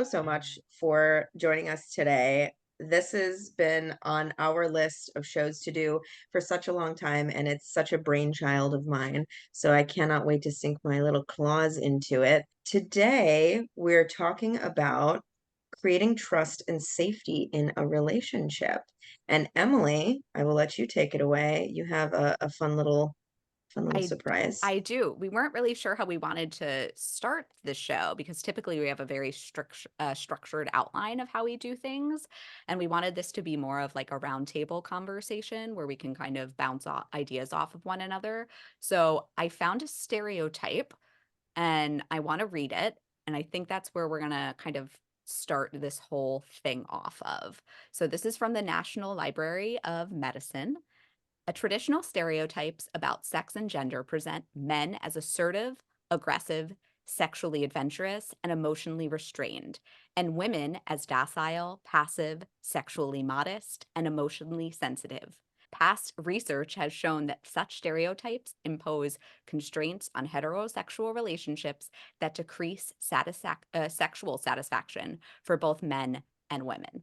so much for joining us today. This has been on our list of shows to do for such a long time, and it's such a brainchild of mine. So I cannot wait to sink my little claws into it. Today, we're talking about creating trust and safety in a relationship. And Emily, I will let you take it away. You have a fun little I surprise. I do. We weren't really sure how we wanted to start the show because typically we have a very structured outline of how we do things, and we wanted this to be more of like a roundtable conversation where we can kind of bounce off ideas off of one another. So I found a stereotype, and I want to read it, and I think that's where we're gonna kind of start this whole thing off of. So this is from the National Library of Medicine. Traditional stereotypes about sex and gender present men as assertive, aggressive, sexually adventurous, and emotionally restrained, and women as docile, passive, sexually modest, and emotionally sensitive. Past research has shown that such stereotypes impose constraints on heterosexual relationships that decrease sexual satisfaction for both men and women.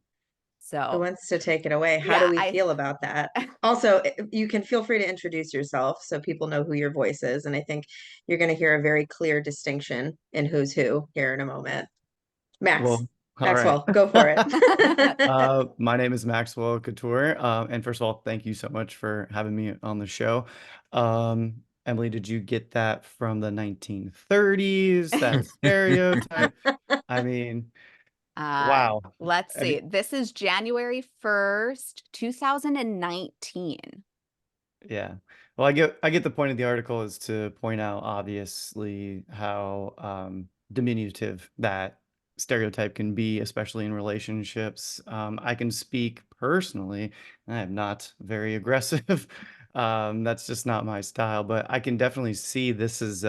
Who So, wants to take it away? How do yeah, we I feel about that? Also, you can feel free to introduce yourself so people know who your voice is. And I think you're going to hear a very clear distinction in who's who here in a moment. Max, Well, all right. Maxwell, go for it. My name is Maxwell Couture. And first of all, thank you so much for having me on the show. Emily, did you get that from the 1930s? That stereotype? I mean, wow. Let's I mean, see. This is January 1st, 2019. yeah. Well, I get the point of the article is to point out obviously how diminutive that stereotype can be, especially in relationships. I can speak personally. I am not very aggressive. That's just not my style, but I can definitely see this is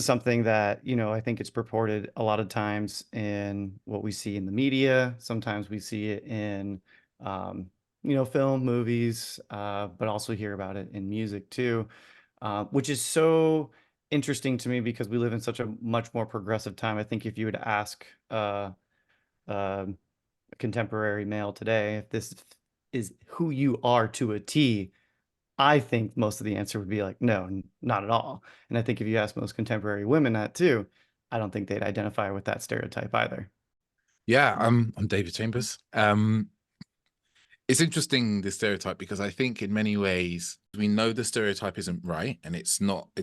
something that, I think it's purported a lot of times in what we see in the media. Sometimes we see it in, film, movies, but also hear about it in music too, which is so interesting to me because we live in such a much more progressive time. I think if you would ask a contemporary male today if this is who you are to a T, I think most of the answer would be like, no, not at all. And I think if you ask most contemporary women that too, I don't think they'd identify with that stereotype either. Yeah, I'm David Chambers. It's interesting, the stereotype, because I think in many ways we know the stereotype isn't right and it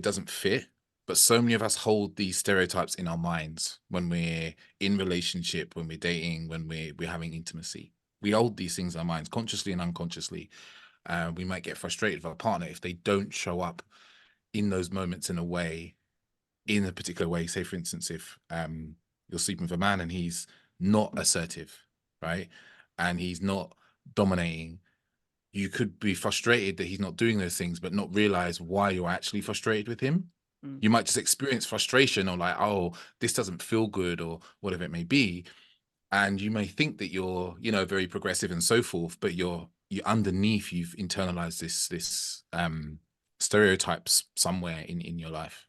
doesn't fit. But so many of us hold these stereotypes in our minds when we're in relationship, when we're dating, when we're having intimacy. We hold these things in our minds consciously and unconsciously. We might get frustrated with our partner if they don't show up in those moments in a particular way. Say, for instance, if you're sleeping with a man and he's not assertive, right? And he's not dominating, you could be frustrated that he's not doing those things, but not realize why you're actually frustrated with him. Mm. You might just experience frustration or like, oh, this doesn't feel good or whatever it may be. And you may think that you're, very progressive and so forth, but you underneath, you've internalized this stereotypes somewhere in your life.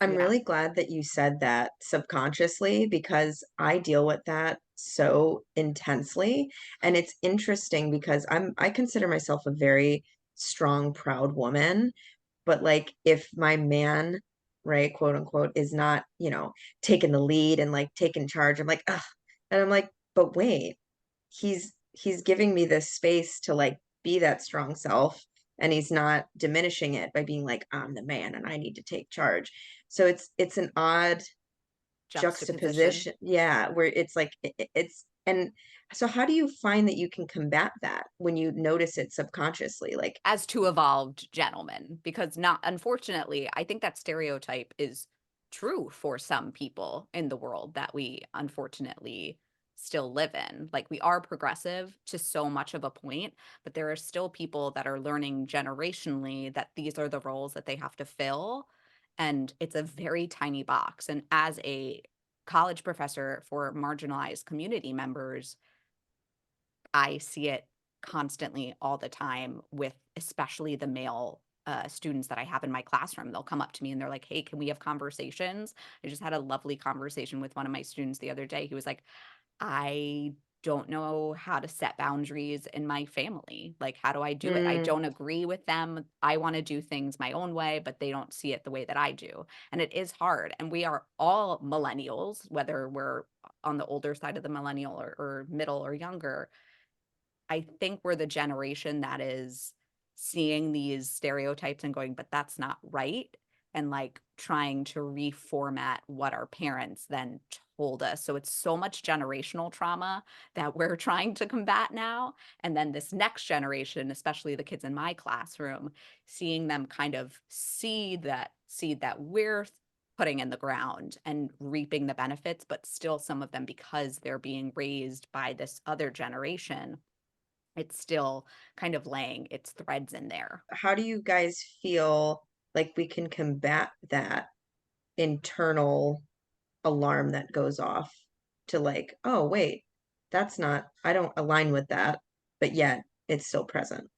I'm Yeah. really glad that you said that subconsciously because I deal with that so intensely. And it's interesting because I consider myself a very strong, proud woman. But like if my man, right, quote unquote, is not, taking the lead and like taking charge, I'm like, ugh. And I'm like, but wait, he's giving me this space to like be that strong self, and he's not diminishing it by being like, I'm the man and I need to take charge. So it's an odd Juxtaposition. juxtaposition, yeah, where it's like it's and so how do you find that you can combat that when you notice it subconsciously? Like, As two evolved gentlemen, because not unfortunately, I think that stereotype is true for some people in the world that we unfortunately still live in. Like we are progressive to so much of a point, but there are still people that are learning generationally that these are the roles that they have to fill. And it's a very tiny box. And as a college professor for marginalized community members, I see it constantly all the time with especially the male students that I have in my classroom. They'll come up to me and they're like, "Hey, can we have conversations?" I just had a lovely conversation with one of my students the other day. He was like, "I don't know how to set boundaries in my family. Like, how do I do it? I Mm, don't agree with them. I want to do things my own way, but they don't see it the way that I do." And it is hard. And we are all millennials, whether we're on the older side of the millennial or middle or younger. I think we're the generation that is seeing these stereotypes and going, but that's not right. And like trying to reformat what our parents then told us. So it's so much generational trauma that we're trying to combat now. And then this next generation, especially the kids in my classroom, seeing them kind of see that seed that we're putting in the ground and reaping the benefits, but still some of them, because they're being raised by this other generation, it's still kind of laying its threads in there. how do you guys feel like we can combat that internal alarm that goes off to like, oh, wait, that's not, I don't align with that, but yet it's still present.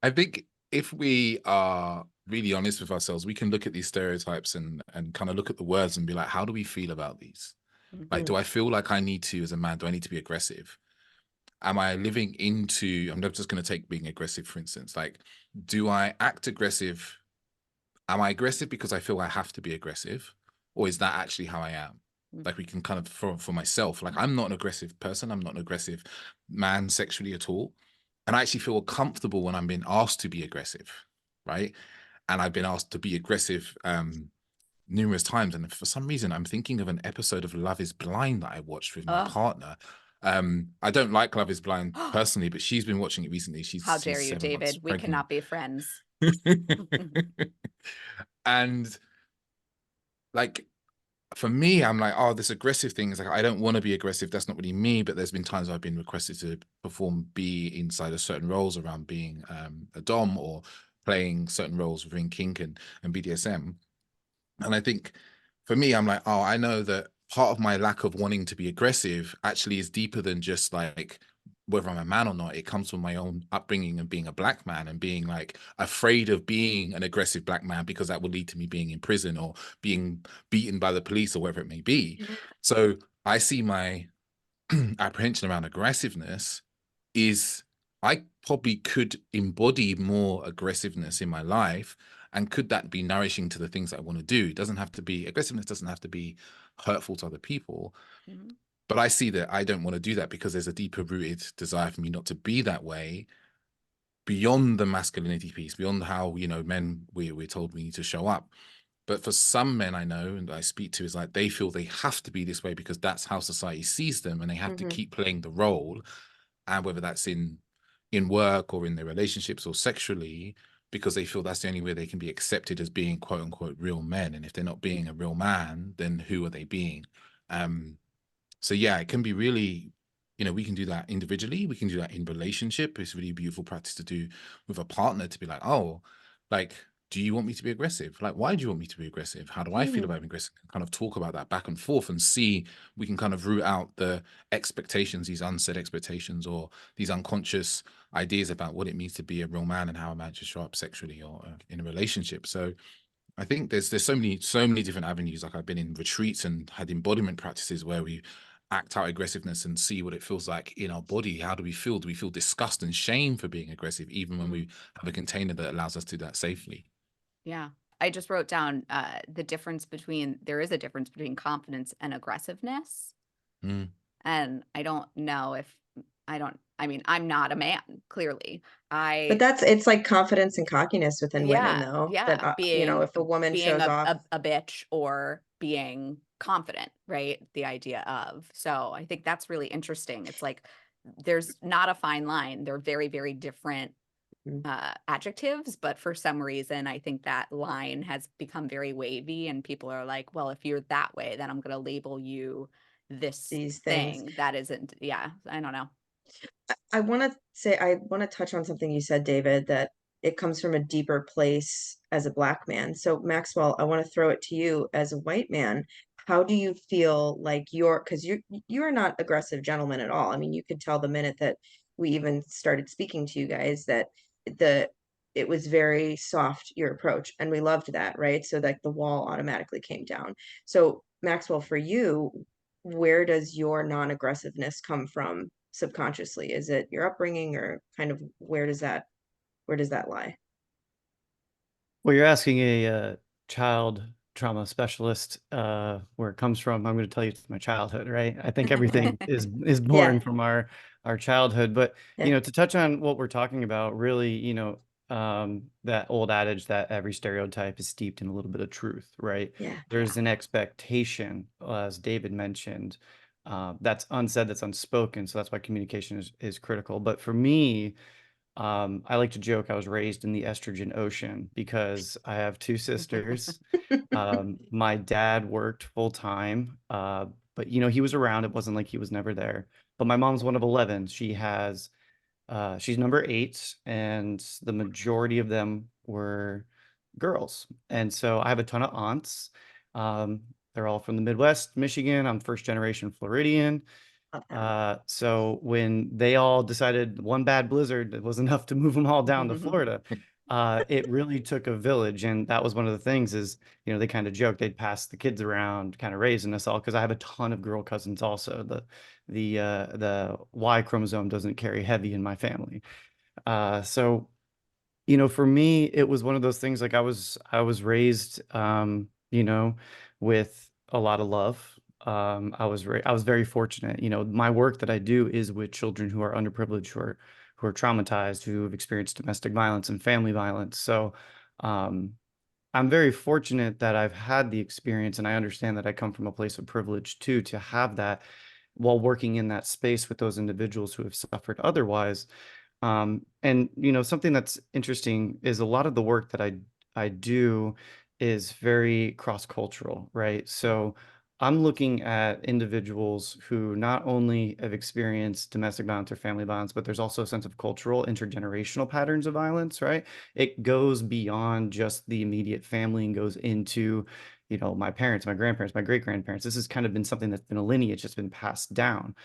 I think if we are really honest with ourselves, we can look at these stereotypes and kind of look at the words and be like, how do we feel about these? Like, Mhm. do I feel like I need to, as a man, do I need to be aggressive? Am I living into, I'm not just going to take being aggressive, for instance, like, do I act aggressive? Am I aggressive because I feel I have to be aggressive? Or is that actually how I am? Mm. Like, we can kind of, for myself, like, I'm not an aggressive person. I'm not an aggressive man sexually at all. And I actually feel comfortable when I'm being asked to be aggressive, right? And I've been asked to be aggressive numerous times. And for some reason, I'm thinking of an episode of Love is Blind that I watched with my Ugh. partner. I don't like Love is Blind personally, but she's been watching it recently. How She's dare you, 7 months David? We pregnant. cannot be friends. And like, for me, I'm like, oh, this aggressive thing is like, I don't want to be aggressive. That's not really me. But there's been times I've been requested to perform, be inside of certain roles around being a dom or playing certain roles within kink and BDSM. And I think for me, I'm like, oh, I know that part of my lack of wanting to be aggressive actually is deeper than just like whether I'm a man or not. It comes from my own upbringing and being a black man and being like afraid of being an aggressive black man because that would lead to me being in prison or being beaten by the police or whatever it may be. Mhm. So I see my apprehension around aggressiveness is I probably could embody more aggressiveness in my life. And could that be nourishing to the things that I want to do? It doesn't have to be, aggressiveness doesn't have to be hurtful to other people. Mhm. But I see that I don't want to do that because there's a deeper rooted desire for me not to be that way beyond the masculinity piece, beyond how, men, we're told we need to show up. But for some men I know and I speak to, is like they feel they have to be this way because that's how society sees them and they have to Mhm. keep playing the role. And whether that's in work or in their relationships or sexually, because they feel that's the only way they can be accepted as being quote unquote real men. And if they're not being a real man, then who are they being? So yeah, it can be really, we can do that individually. We can do that in relationship. It's a really beautiful practice to do with a partner to be like, oh, like, do you want me to be aggressive? Like, why do you want me to be aggressive? How do I feel about being aggressive? Kind of talk about that back and forth and see, we can kind of root out the expectations, these unsaid expectations or these unconscious ideas about what it means to be a real man and how a man should show up sexually or in a relationship. So I think there's so many different avenues. Like I've been in retreats and had embodiment practices where we act out aggressiveness and see what it feels like in our body. How do we feel? Do we feel disgust and shame for being aggressive, even when Mhm. we have a container that allows us to do that safely? Yeah. I just wrote down there is a difference between confidence and aggressiveness. Mm. And I don't know if I mean, I'm not a man, clearly. But I it's like confidence and cockiness within women, Yeah, though, that, yeah, if a woman being shows off, a bitch or being confident, right? The idea of. So I think that's really interesting. It's like there's not a fine line. They're very, very different mm, adjectives, but for some reason, I think that line has become very wavy, and people are like, "Well, if you're that way, then I'm going to label you this these things. thing that isn't." Yeah, I don't know. I want to touch on something you said, David, that it comes from a deeper place as a black man. So, Maxwell, I want to throw it to you as a white man. How do you feel like because you're not aggressive gentleman at all. I mean, you could tell the minute that we even started speaking to you guys that the it was very soft, your approach, and we loved that, right? So like the wall automatically came down. So Maxwell, for you, where does your non-aggressiveness come from subconsciously? Is it your upbringing, or kind of where does that lie? Well, you're asking a child trauma specialist where it comes from. I'm going to tell you it's my childhood, right? I think everything is born Yeah, from our childhood. But yeah, to touch on what we're talking about, really, that old adage that every stereotype is steeped in a little bit of truth, right? yeah. There's an expectation, as David mentioned, that's unsaid, that's unspoken. So that's why communication is critical. But for me, I like to joke I was raised in the estrogen ocean because I have two sisters. My dad worked full time, but he was around. It wasn't like he was never there. But my mom's one of 11. She's number 8, and the majority of them were girls. And so I have a ton of aunts. Um, they're all from the Midwest, Michigan. I'm first generation Floridian. Love that. So when they all decided one bad blizzard was enough to move them all down to Florida, it really took a village. And that was one of the things is, they kind of joked they'd pass the kids around, kind of raising us all, because I have a ton of girl cousins also. The Y chromosome doesn't carry heavy in my family. So for me, it was one of those things like I was raised, with a lot of love. I was very fortunate. My work that I do is with children who are underprivileged, who are traumatized, who have experienced domestic violence and family violence. So, um, I'm very fortunate that I've had the experience, and I understand that I come from a place of privilege too, to have that while working in that space with those individuals who have suffered otherwise. And something that's interesting is a lot of the work that I do is very cross-cultural, right? So I'm looking at individuals who not only have experienced domestic violence or family violence, but there's also a sense of cultural intergenerational patterns of violence, right? It goes beyond just the immediate family and goes into, my parents, my grandparents, my great-grandparents. This has kind of been something that's been a lineage that's been passed down.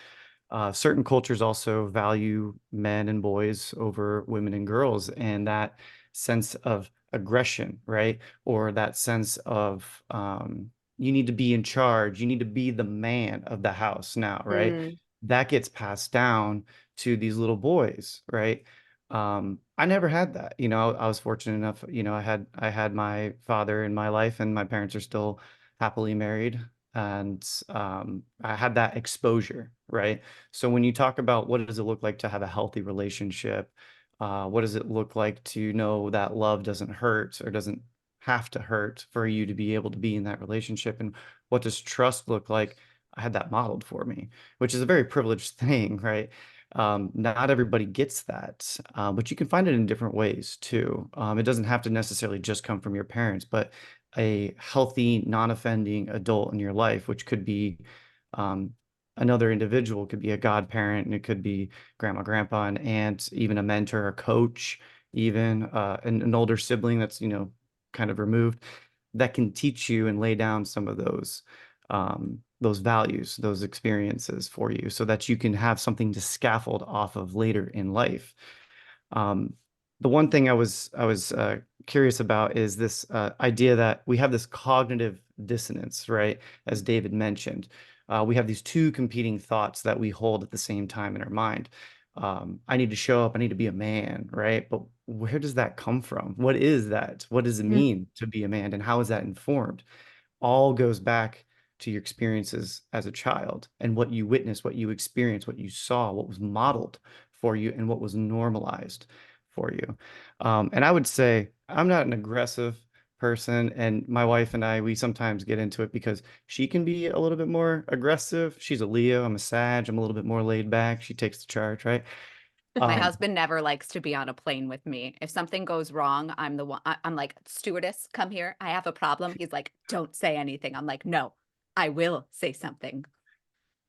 Certain cultures also value men and boys over women and girls, and that sense of aggression, right? Or that sense of you need to be in charge, you need to be the man of the house now, right? Mm, That gets passed down to these little boys, right? I never had that. I was fortunate enough, I had my father in my life, and my parents are still happily married. And I had that exposure, right? So when you talk about what does it look like to have a healthy relationship, what does it look like to know that love doesn't hurt or doesn't have to hurt for you to be able to be in that relationship? And what does trust look like? I had that modeled for me, which is a very privileged thing, right? Not everybody gets that, but you can find it in different ways too. It doesn't have to necessarily just come from your parents, but a healthy, non-offending adult in your life, which could be um, another individual, could be a godparent, and it could be grandma, grandpa, an aunt, even a mentor, a coach, even an older sibling that's, kind of removed, that can teach you and lay down some of those values, those experiences for you, so that you can have something to scaffold off of later in life. Um, the one thing I was curious about is this idea that we have this cognitive dissonance, right? As David mentioned, we have these two competing thoughts that we hold at the same time in our mind. I need to show up. I need to be a man, right? But where does that come from? What is that? What does it mm, mean to be a man, and how is that informed? All goes back to your experiences as a child and what you witnessed, what you experienced, what you saw, what was modeled for you, and what was normalized for you. And I would say I'm not an aggressive person, and my wife and I, we sometimes get into it because she can be a little bit more aggressive. She's a Leo, I'm a Sag, I'm a little bit more laid back. She takes the charge, right? My Um, husband never likes to be on a plane with me. If something goes wrong, I'm the one. I'm like, stewardess, come here. I have a problem. He's like, don't say anything. I'm like, no, I will say something.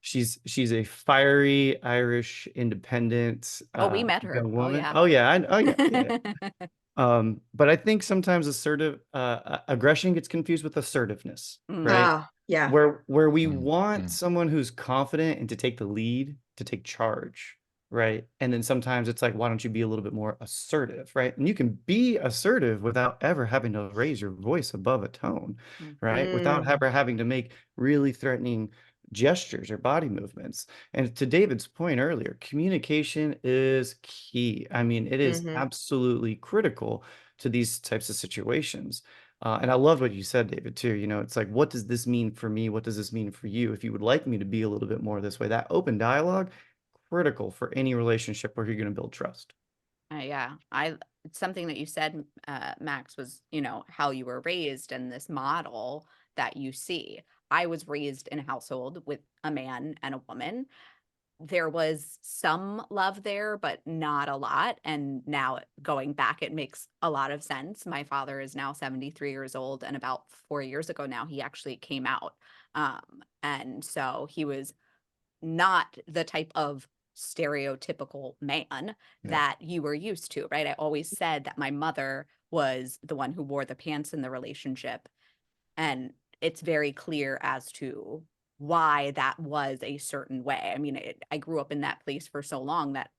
she's a fiery Irish independent Oh, we met her. young Oh woman. yeah. Oh yeah, oh yeah, yeah. But I think sometimes aggression gets confused with assertiveness, Mm, right? ah, yeah. Where we Mm, want mm, someone who's confident and to take the lead, to take charge. right? And then sometimes it's like, why don't you be a little bit more assertive, right? And you can be assertive without ever having to raise your voice above a tone, Mm. right? Without Mm, ever having to make really threatening gestures or body movements. And to David's point earlier, communication is key. I mean, it is hmm absolutely critical to these types of situations. And I love what you said, David, too. You know, it's like, what does this mean for me? What does this mean for you? If you would like me to be a little bit more this way, that open dialogue, critical for any relationship where you're going to build trust. Yeah, it's something that you said, Max, was, how you were raised and this model that you see. I was raised in a household with a man and a woman. There was some love there, but not a lot. And now going back, it makes a lot of sense. My father is now 73 years old, and about 4 years ago now, he actually came out. And so he was not the type of stereotypical man Yeah. that you were used to, right? I always said that my mother was the one who wore the pants in the relationship. And it's very clear as to why that was a certain way. I mean, I grew up in that place for so long that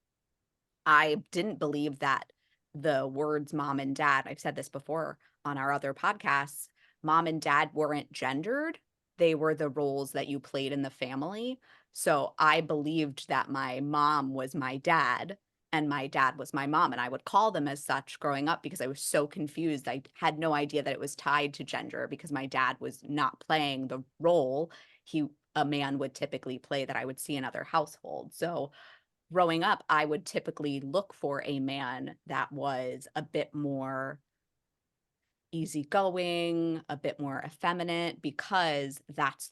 I didn't believe that the words mom and dad, I've said this before on our other podcasts, mom and dad weren't gendered. They were the roles that you played in the family. So I believed that my mom was my dad and my dad was my mom. And I would call them as such growing up because I was so confused. I had no idea that it was tied to gender because my dad was not playing the role a man would typically play that I would see in other households. So growing up, I would typically look for a man that was a bit more easygoing, a bit more effeminate, because that's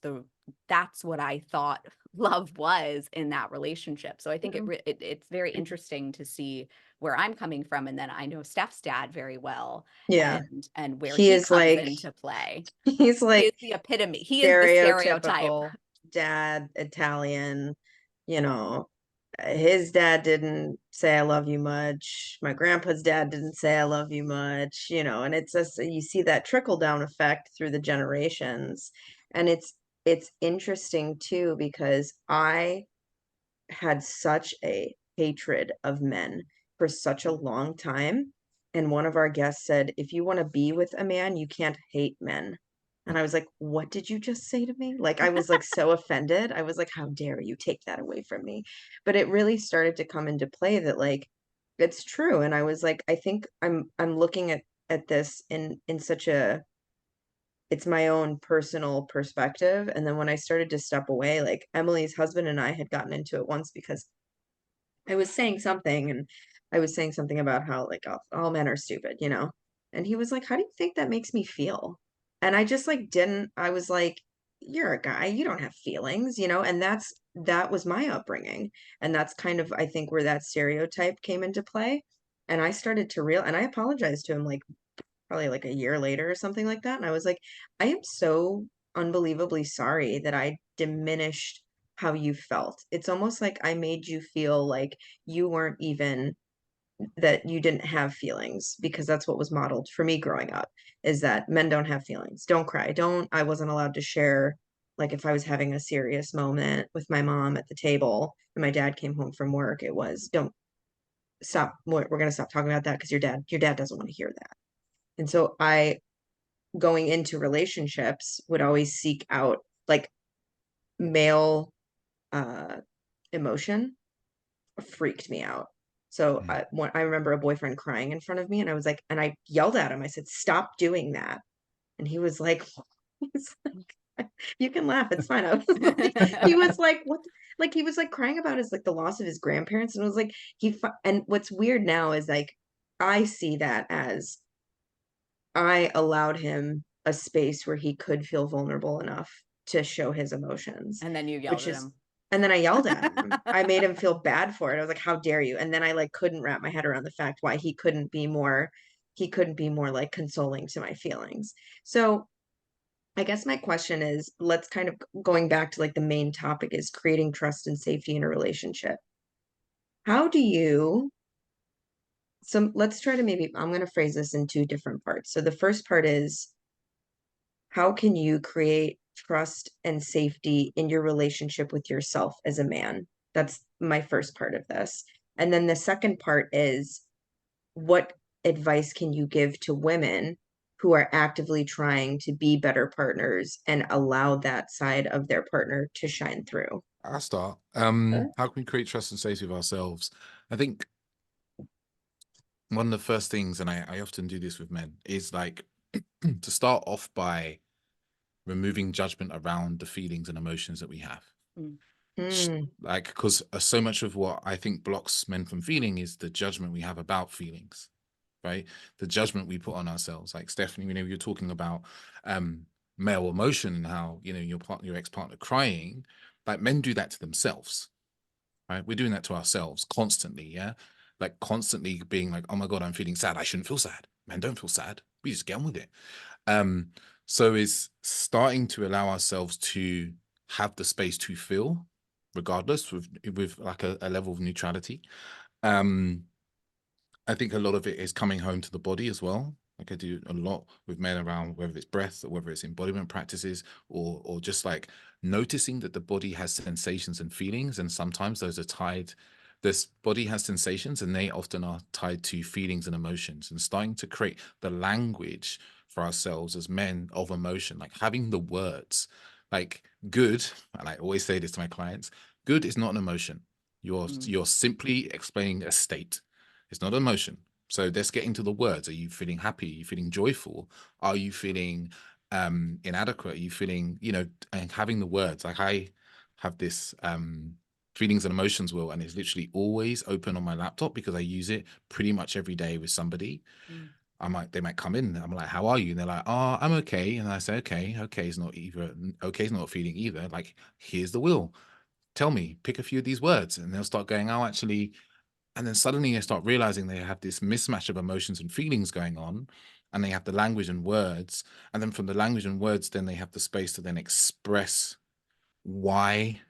what I thought love was in that relationship. So I think it's very interesting to see where I'm coming from, and then I know Steph's dad very well, yeah. and where He he is comes like, into play. he's He like is the epitome. He is the stereotype. stereotypical dad, Italian, you know. His dad didn't say I love you much. My grandpa's dad didn't say I love you much, and it's just you see that trickle down effect through the generations. And it's interesting too because I had such a hatred of men for such a long time. And one of our guests said, if you want to be with a man, you can't hate men. And I was like, what did you just say to me? Like, I was like so offended. I was like, how dare you take that away from me? But it really started to come into play that like it's true. And I was like, I think I'm looking at this in such a it's my own personal perspective. And then when I started to step away, like Emily's husband and I had gotten into it once because I was saying something and I was saying something about how like all men are stupid. And he was like, "How do you think that makes me feel?" And I just like didn't I was like, "You're a guy, you don't have feelings," and that was my upbringing. And that's kind of I think where that stereotype came into play. And I started to real and I apologized to him like probably like a year later or something like that. And I was like, I am so unbelievably sorry that I diminished how you felt. It's almost like I made you feel like you weren't even that you didn't have feelings because that's what was modeled for me growing up is that men don't have feelings. Don't cry. Don't I wasn't allowed to share like if I was having a serious moment with my mom at the table and my dad came home from work, it was don't stop. We're going to stop talking about that because your dad doesn't want to hear that. And so I going into relationships would always seek out like male uh emotion freaked me out. So Mm. I remember a boyfriend crying in front of me and I was like and I yelled at him. I said, "Stop doing that." And he was like he's like you can laugh, it's fine. I was like he was like what like he was like crying about his like the loss of his grandparents and it was like and what's weird now is like I see that as I allowed him a space where he could feel vulnerable enough to show his emotions, And then you yelled which at is him. and then I yelled at him. I made him feel bad for it. I was like, "How dare you?" And then I like couldn't wrap my head around the fact why he couldn't be more like consoling to my feelings. So, I guess my question is, let's kind of going back to like the main topic is creating trust and safety in a relationship. How do you let's try to maybe I'm going to phrase this in two different parts. So the first part is how can you create trust and safety in your relationship with yourself as a man? That's my first part of this. And then the second part is, what advice can you give to women who are actively trying to be better partners and allow that side of their partner to shine through? I'll start. Sure. How can we create trust and safety with ourselves? I think one of the first things, and I often do this with men, is like to start off by removing judgment around the feelings and emotions that we have. Mm. Like, because so much of what I think blocks men from feeling is the judgment we have about feelings, right? The judgment we put on ourselves. Like Stephanie, you're talking about male emotion and how, your ex-partner crying. Like, men do that to themselves, right? We're doing that to ourselves constantly, yeah? Like constantly being like, oh my God, I'm feeling sad. I shouldn't feel sad. Men don't feel sad. We just get on with it. So is starting to allow ourselves to have the space to feel, regardless, with like a level of neutrality. I think a lot of it is coming home to the body as well. Like I do a lot with men around, whether it's breath or whether it's embodiment practices, or just like noticing that the body has sensations and feelings, and sometimes those are tied. This body has sensations, and they often are tied to feelings and emotions. And starting to create the language for ourselves as men of emotion, like having the words, like good. And I always say this to my clients: good is not an emotion. You're simply explaining a state. It's not emotion. So let's get into the words. Are you feeling happy? Are you feeling joyful? Are you feeling inadequate? Are you feeling, and having the words. Like I have this feelings and emotions wheel, and it's literally always open on my laptop because I use it pretty much every day with somebody. They might come in, I'm like, how are you? And they're like, oh, I'm okay. And I say, okay is not either, okay is not a feeling either. Like, here's the wheel. Tell me, pick a few of these words. And they'll start going, oh, actually. And then suddenly they start realizing they have this mismatch of emotions and feelings going on, and they have the language and words. And then from the language and words, then they have the space to then express why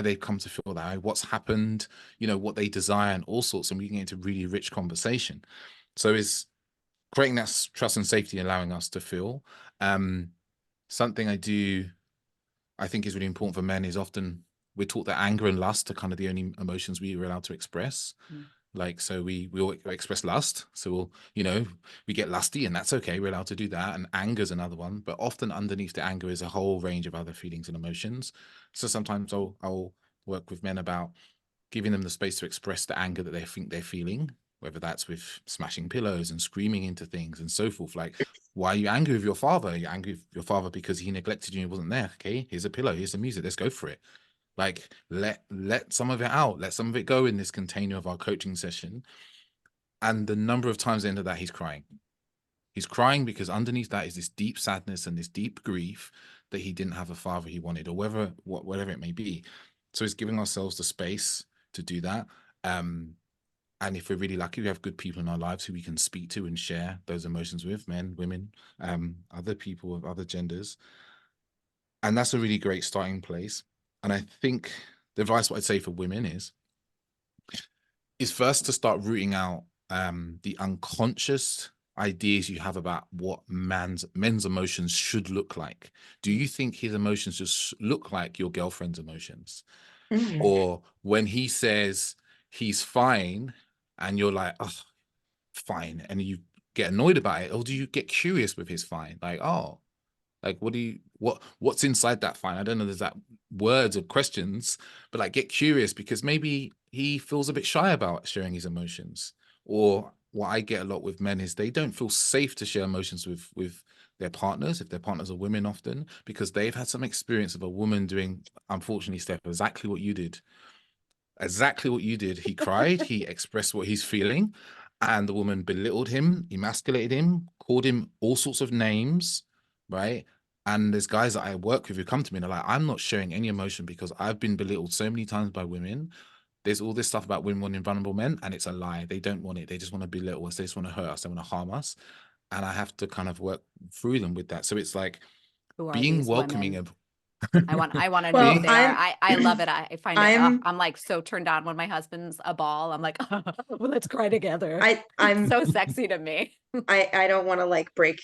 they've come to feel that, what's happened, what they desire, and all sorts. And we can get into really rich conversation. So is creating that trust and safety, allowing us to feel. Something I think is really important for men is often we're taught that anger and lust are kind of the only emotions we are allowed to express. Like, so we all express lust. So we get lusty, and that's okay. We're allowed to do that. And anger is another one. But often underneath the anger is a whole range of other feelings and emotions. So sometimes I'll work with men about giving them the space to express the anger that they think they're feeling, whether that's with smashing pillows and screaming into things and so forth. Like, why are you angry with your father? You're angry with your father because he neglected you and wasn't there. Okay, here's a pillow, here's the music, let's go for it. Like, let some of it out, let some of it go in this container of our coaching session. And the number of times at the end of that, he's crying. He's crying because underneath that is this deep sadness and this deep grief that he didn't have a father he wanted, or whatever it may be. So it's giving ourselves the space to do that. And if we're really lucky, we have good people in our lives who we can speak to and share those emotions with, men, women, other people of other genders. And that's a really great starting place. And I think the advice what I'd say for women is first to start rooting out the unconscious ideas you have about what men's emotions should look like. Do you think his emotions just look like your girlfriend's emotions? Or when he says he's fine and you're like, oh, fine, and you get annoyed about it? Or do you get curious with his fine? Like, oh, like, what's inside that fine? I don't know, there's that words or questions, but like, get curious, because maybe he feels a bit shy about sharing his emotions. Or what I get a lot with men is they don't feel safe to share emotions with their partners, if their partners are women often, because they've had some experience of a woman doing, unfortunately, Steph, exactly what you did. Exactly what you did. He cried, he expressed what he's feeling, and the woman belittled him, emasculated him, called him all sorts of names, right? And there's guys that I work with who come to me and they're like, I'm not showing any emotion because I've been belittled so many times by women. There's all this stuff about women wanting vulnerable men, and it's a lie. They don't want it. They just want to belittle us. They just want to hurt us. They want to harm us. And I have to kind of work through them with that. So it's like Who are being these welcoming women? of I want to know Well, who they are. I love it. I find it, I'm I'm like so turned on when my husband's a ball. I'm like, oh, well, let's cry together. I'm So sexy to me. I don't want to like break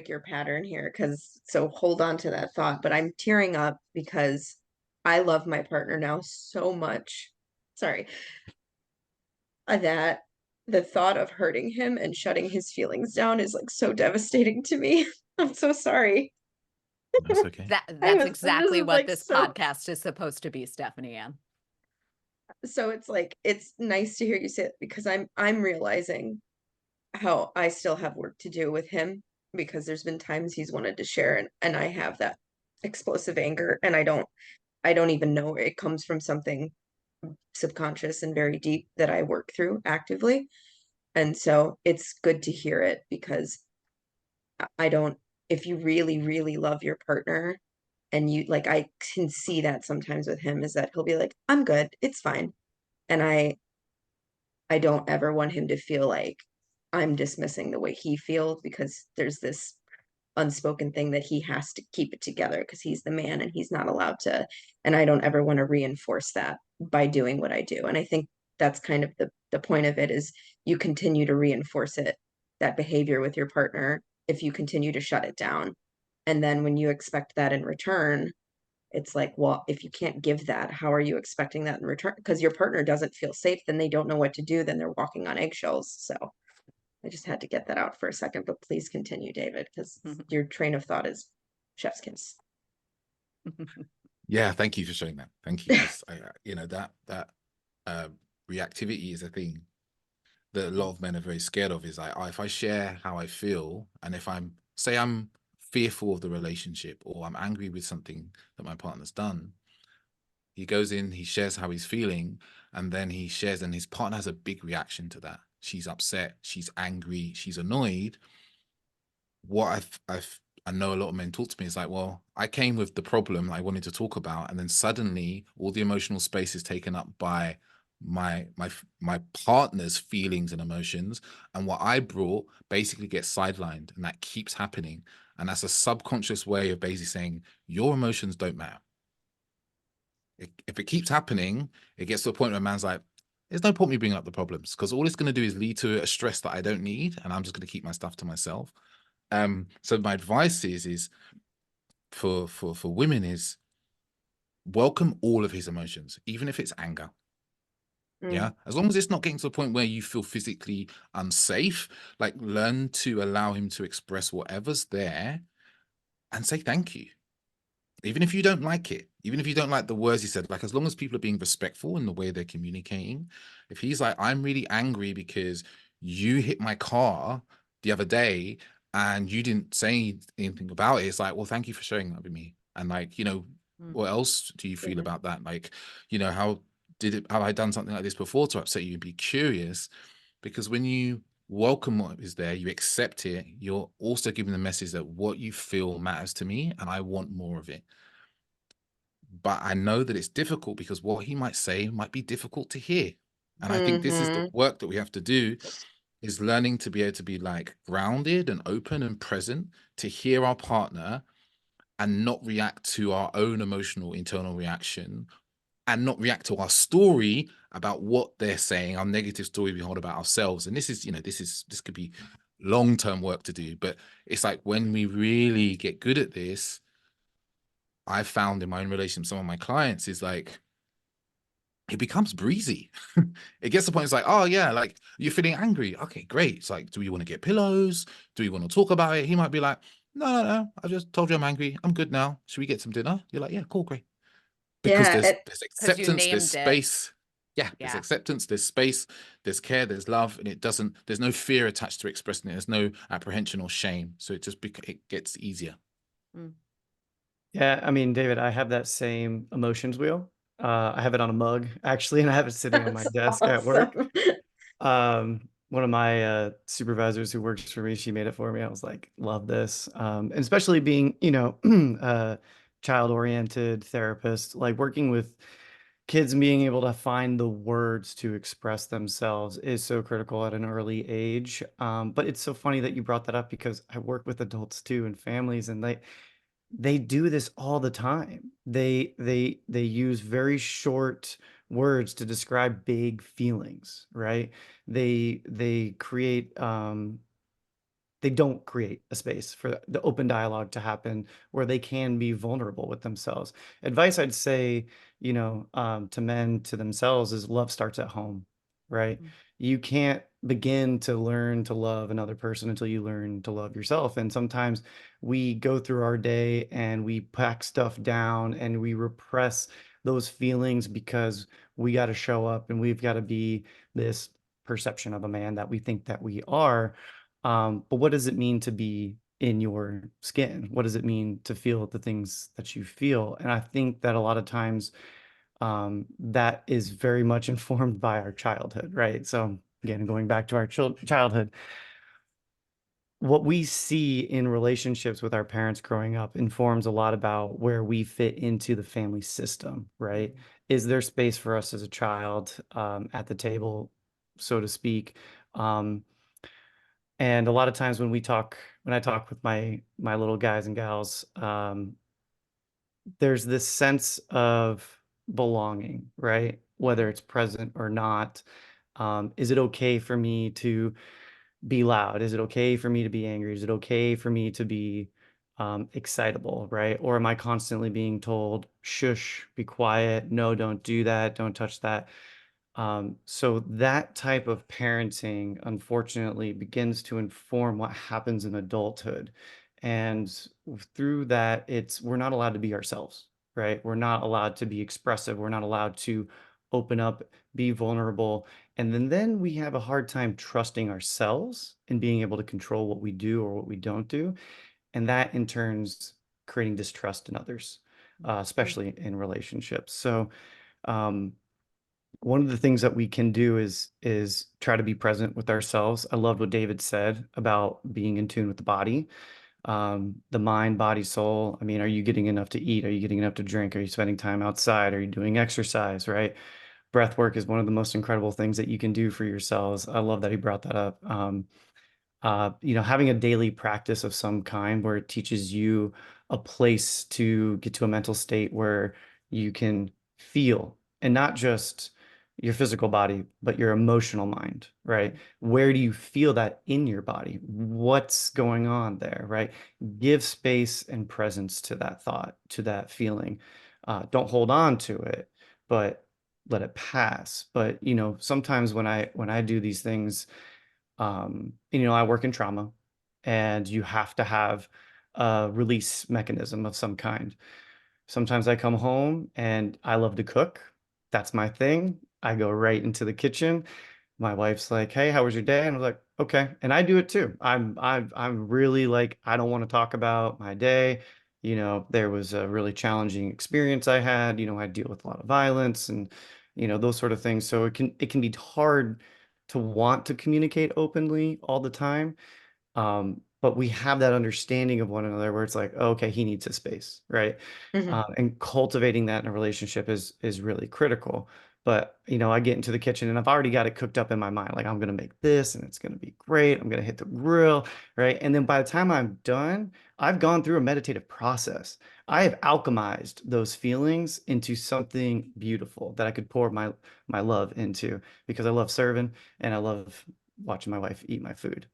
your pattern here, because so hold on to that thought, but I'm tearing up because I love my partner now so much, sorry, that the thought of hurting him and shutting his feelings down is like so devastating to me. I'm so sorry. That's okay. That's This exactly is what like this so, podcast is supposed to be, Stephanie Ann. so it's like it's nice to hear you say it because I'm realizing how I still have work to do with him because there's been times he's wanted to share and I have that explosive anger and I don't even know it comes from something subconscious and very deep that I work through actively. And so it's good to hear it because I don't, if you really, really love your partner and you like, I can see that sometimes with him is that he'll be like, I'm good, it's fine. And I don't ever want him to feel like I'm dismissing the way he feels because there's this unspoken thing that he has to keep it together because he's the man and he's not allowed to. And I don't ever want to reinforce that by doing what I do. And I think that's kind of the point of it is you continue to reinforce it, that behavior with your partner, if you continue to shut it down. And then when you expect that in return, it's like, well, if you can't give that, how are you expecting that in return? Because your partner doesn't feel safe, then they don't know what to do, then they're walking on eggshells. So I just had to get that out for a second, but please continue, David, because your train of thought is chef's kiss. Yeah, thank you for sharing that. Thank you. 'Cause you know, that reactivity is a thing that a lot of men are very scared of. Is like, oh, if I share how I feel, and if I'm fearful of the relationship, or I'm angry with something that my partner's done, he goes in, he shares how he's feeling, and then he shares, and his partner has a big reaction to that. She's upset, she's angry, she's annoyed. What I know a lot of men talk to me is like, well, I came with the problem I wanted to talk about, and then suddenly all the emotional space is taken up by my partner's feelings and emotions, and what I brought basically gets sidelined, and that keeps happening. And that's a subconscious way of basically saying your emotions don't matter. If it keeps happening, it gets to a point where a man's like, there's no point me bringing up the problems because all it's going to do is lead to a stress that I don't need, and I'm just going to keep my stuff to myself. So my advice is for women is welcome all of his emotions, even if it's anger. Yeah, as long as it's not getting to the point where you feel physically unsafe, like learn to allow him to express whatever's there and say thank you. Even if you don't like it, even if you don't like the words he said, like as long as people are being respectful in the way they're communicating. If he's like, I'm really angry because you hit my car the other day and you didn't say anything about it, it's like, well, thank you for sharing that with me. And like, you know, what else do you feel about that? Like, you know, have I done something like this before to upset you? Be curious, because when you welcome what is there, you accept it, you're also giving the message that what you feel matters to me and I want more of it. But I know that it's difficult because what he might say might be difficult to hear. And I think this is the work that we have to do, is learning to be able to be like grounded and open and present to hear our partner and not react to our own emotional internal reaction, and not react to our story about what they're saying, our negative story we hold about ourselves. And this is, you know, this could be long-term work to do, but it's like when we really get good at this, I found in my own relationship, some of my clients is like, it becomes breezy. It gets to the point, it's like, oh yeah, like you're feeling angry. Okay, great. It's like, do we want to get pillows? Do we want to talk about it? He might be like, no. I just told you I'm angry. I'm good now. Should we get some dinner? You're like, yeah, cool, great. Because Yeah, there's Because you acceptance, there's named it. space. Yeah, there's Yeah. acceptance, there's space, there's care, there's love, and there's no fear attached to expressing it. There's no apprehension or shame. So it gets easier. Yeah, I mean, David, I have that same emotions wheel. I have it on a mug actually, and I have it sitting on my that's desk at work. awesome. One of my supervisors who works for me, she made it for me. I was like, love this. And especially being, you know, a child-oriented therapist, like working with kids and being able to find the words to express themselves is so critical at an early age. But it's so funny that you brought that up because I work with adults too and families, and they do this all the time. They use very short words to describe big feelings, right? They create they don't create a space for the open dialogue to happen where they can be vulnerable with themselves. Advice I'd say, to men, to themselves, is love starts at home, right? Mm. You can't begin to learn to love another person until you learn to love yourself. And sometimes we go through our day and we pack stuff down and we repress those feelings because we got to show up and we've got to be this perception of a man that we think that we are. But what does it mean to be in your skin? What does it mean to feel the things that you feel? And I think that a lot of times that is very much informed by our childhood, right? So again, going back to our childhood, what we see in relationships with our parents growing up informs a lot about where we fit into the family system, right? Is there space for us as a child at the table, so to speak? And a lot of times when I talk with my little guys and gals, there's this sense of belonging, right? Whether it's present or not. Is it okay for me to be loud? Is it okay for me to be angry? Is it okay for me to be excitable, right? Or am I constantly being told, shush, be quiet, no, don't do that, don't touch that? So that type of parenting, unfortunately, begins to inform what happens in adulthood. And through that, we're not allowed to be ourselves, right? We're not allowed to be expressive. We're not allowed to open up, be vulnerable. And then we have a hard time trusting ourselves and being able to control what we do or what we don't do. And that in turns creating distrust in others, especially in relationships. So, um, one of the things that we can do is try to be present with ourselves. I loved what David said about being in tune with the body, the mind, body, soul. I mean, are you getting enough to eat? Are you getting enough to drink? Are you spending time outside? Are you doing exercise, right? Breath work is one of the most incredible things that you can do for yourselves. I love that he brought that up. Having a daily practice of some kind where it teaches you a place to get to a mental state where you can feel, and not just your physical body, but your emotional mind, right? Where do you feel that in your body? What's going on there, right? Give space and presence to that thought, to that feeling. Don't hold on to it, but let it pass. But sometimes when I do these things, I work in trauma, and you have to have a release mechanism of some kind. Sometimes I come home and I love to cook. That's my thing. I go right into the kitchen. My wife's like, "Hey, how was your day?" And I'm like, "Okay." And I do it too. I'm really like, I don't want to talk about my day. There was a really challenging experience I had. I deal with a lot of violence and those sort of things. So it can be hard to want to communicate openly all the time. But we have that understanding of one another where it's like, oh, okay, he needs his space, right? Mhm. And cultivating that in a relationship is really critical. But I get into the kitchen and I've already got it cooked up in my mind. Like, I'm gonna make this and it's gonna be great. I'm gonna hit the grill, right? And then by the time I'm done, I've gone through a meditative process. I have alchemized those feelings into something beautiful that I could pour my love into, because I love serving and I love watching my wife eat my food.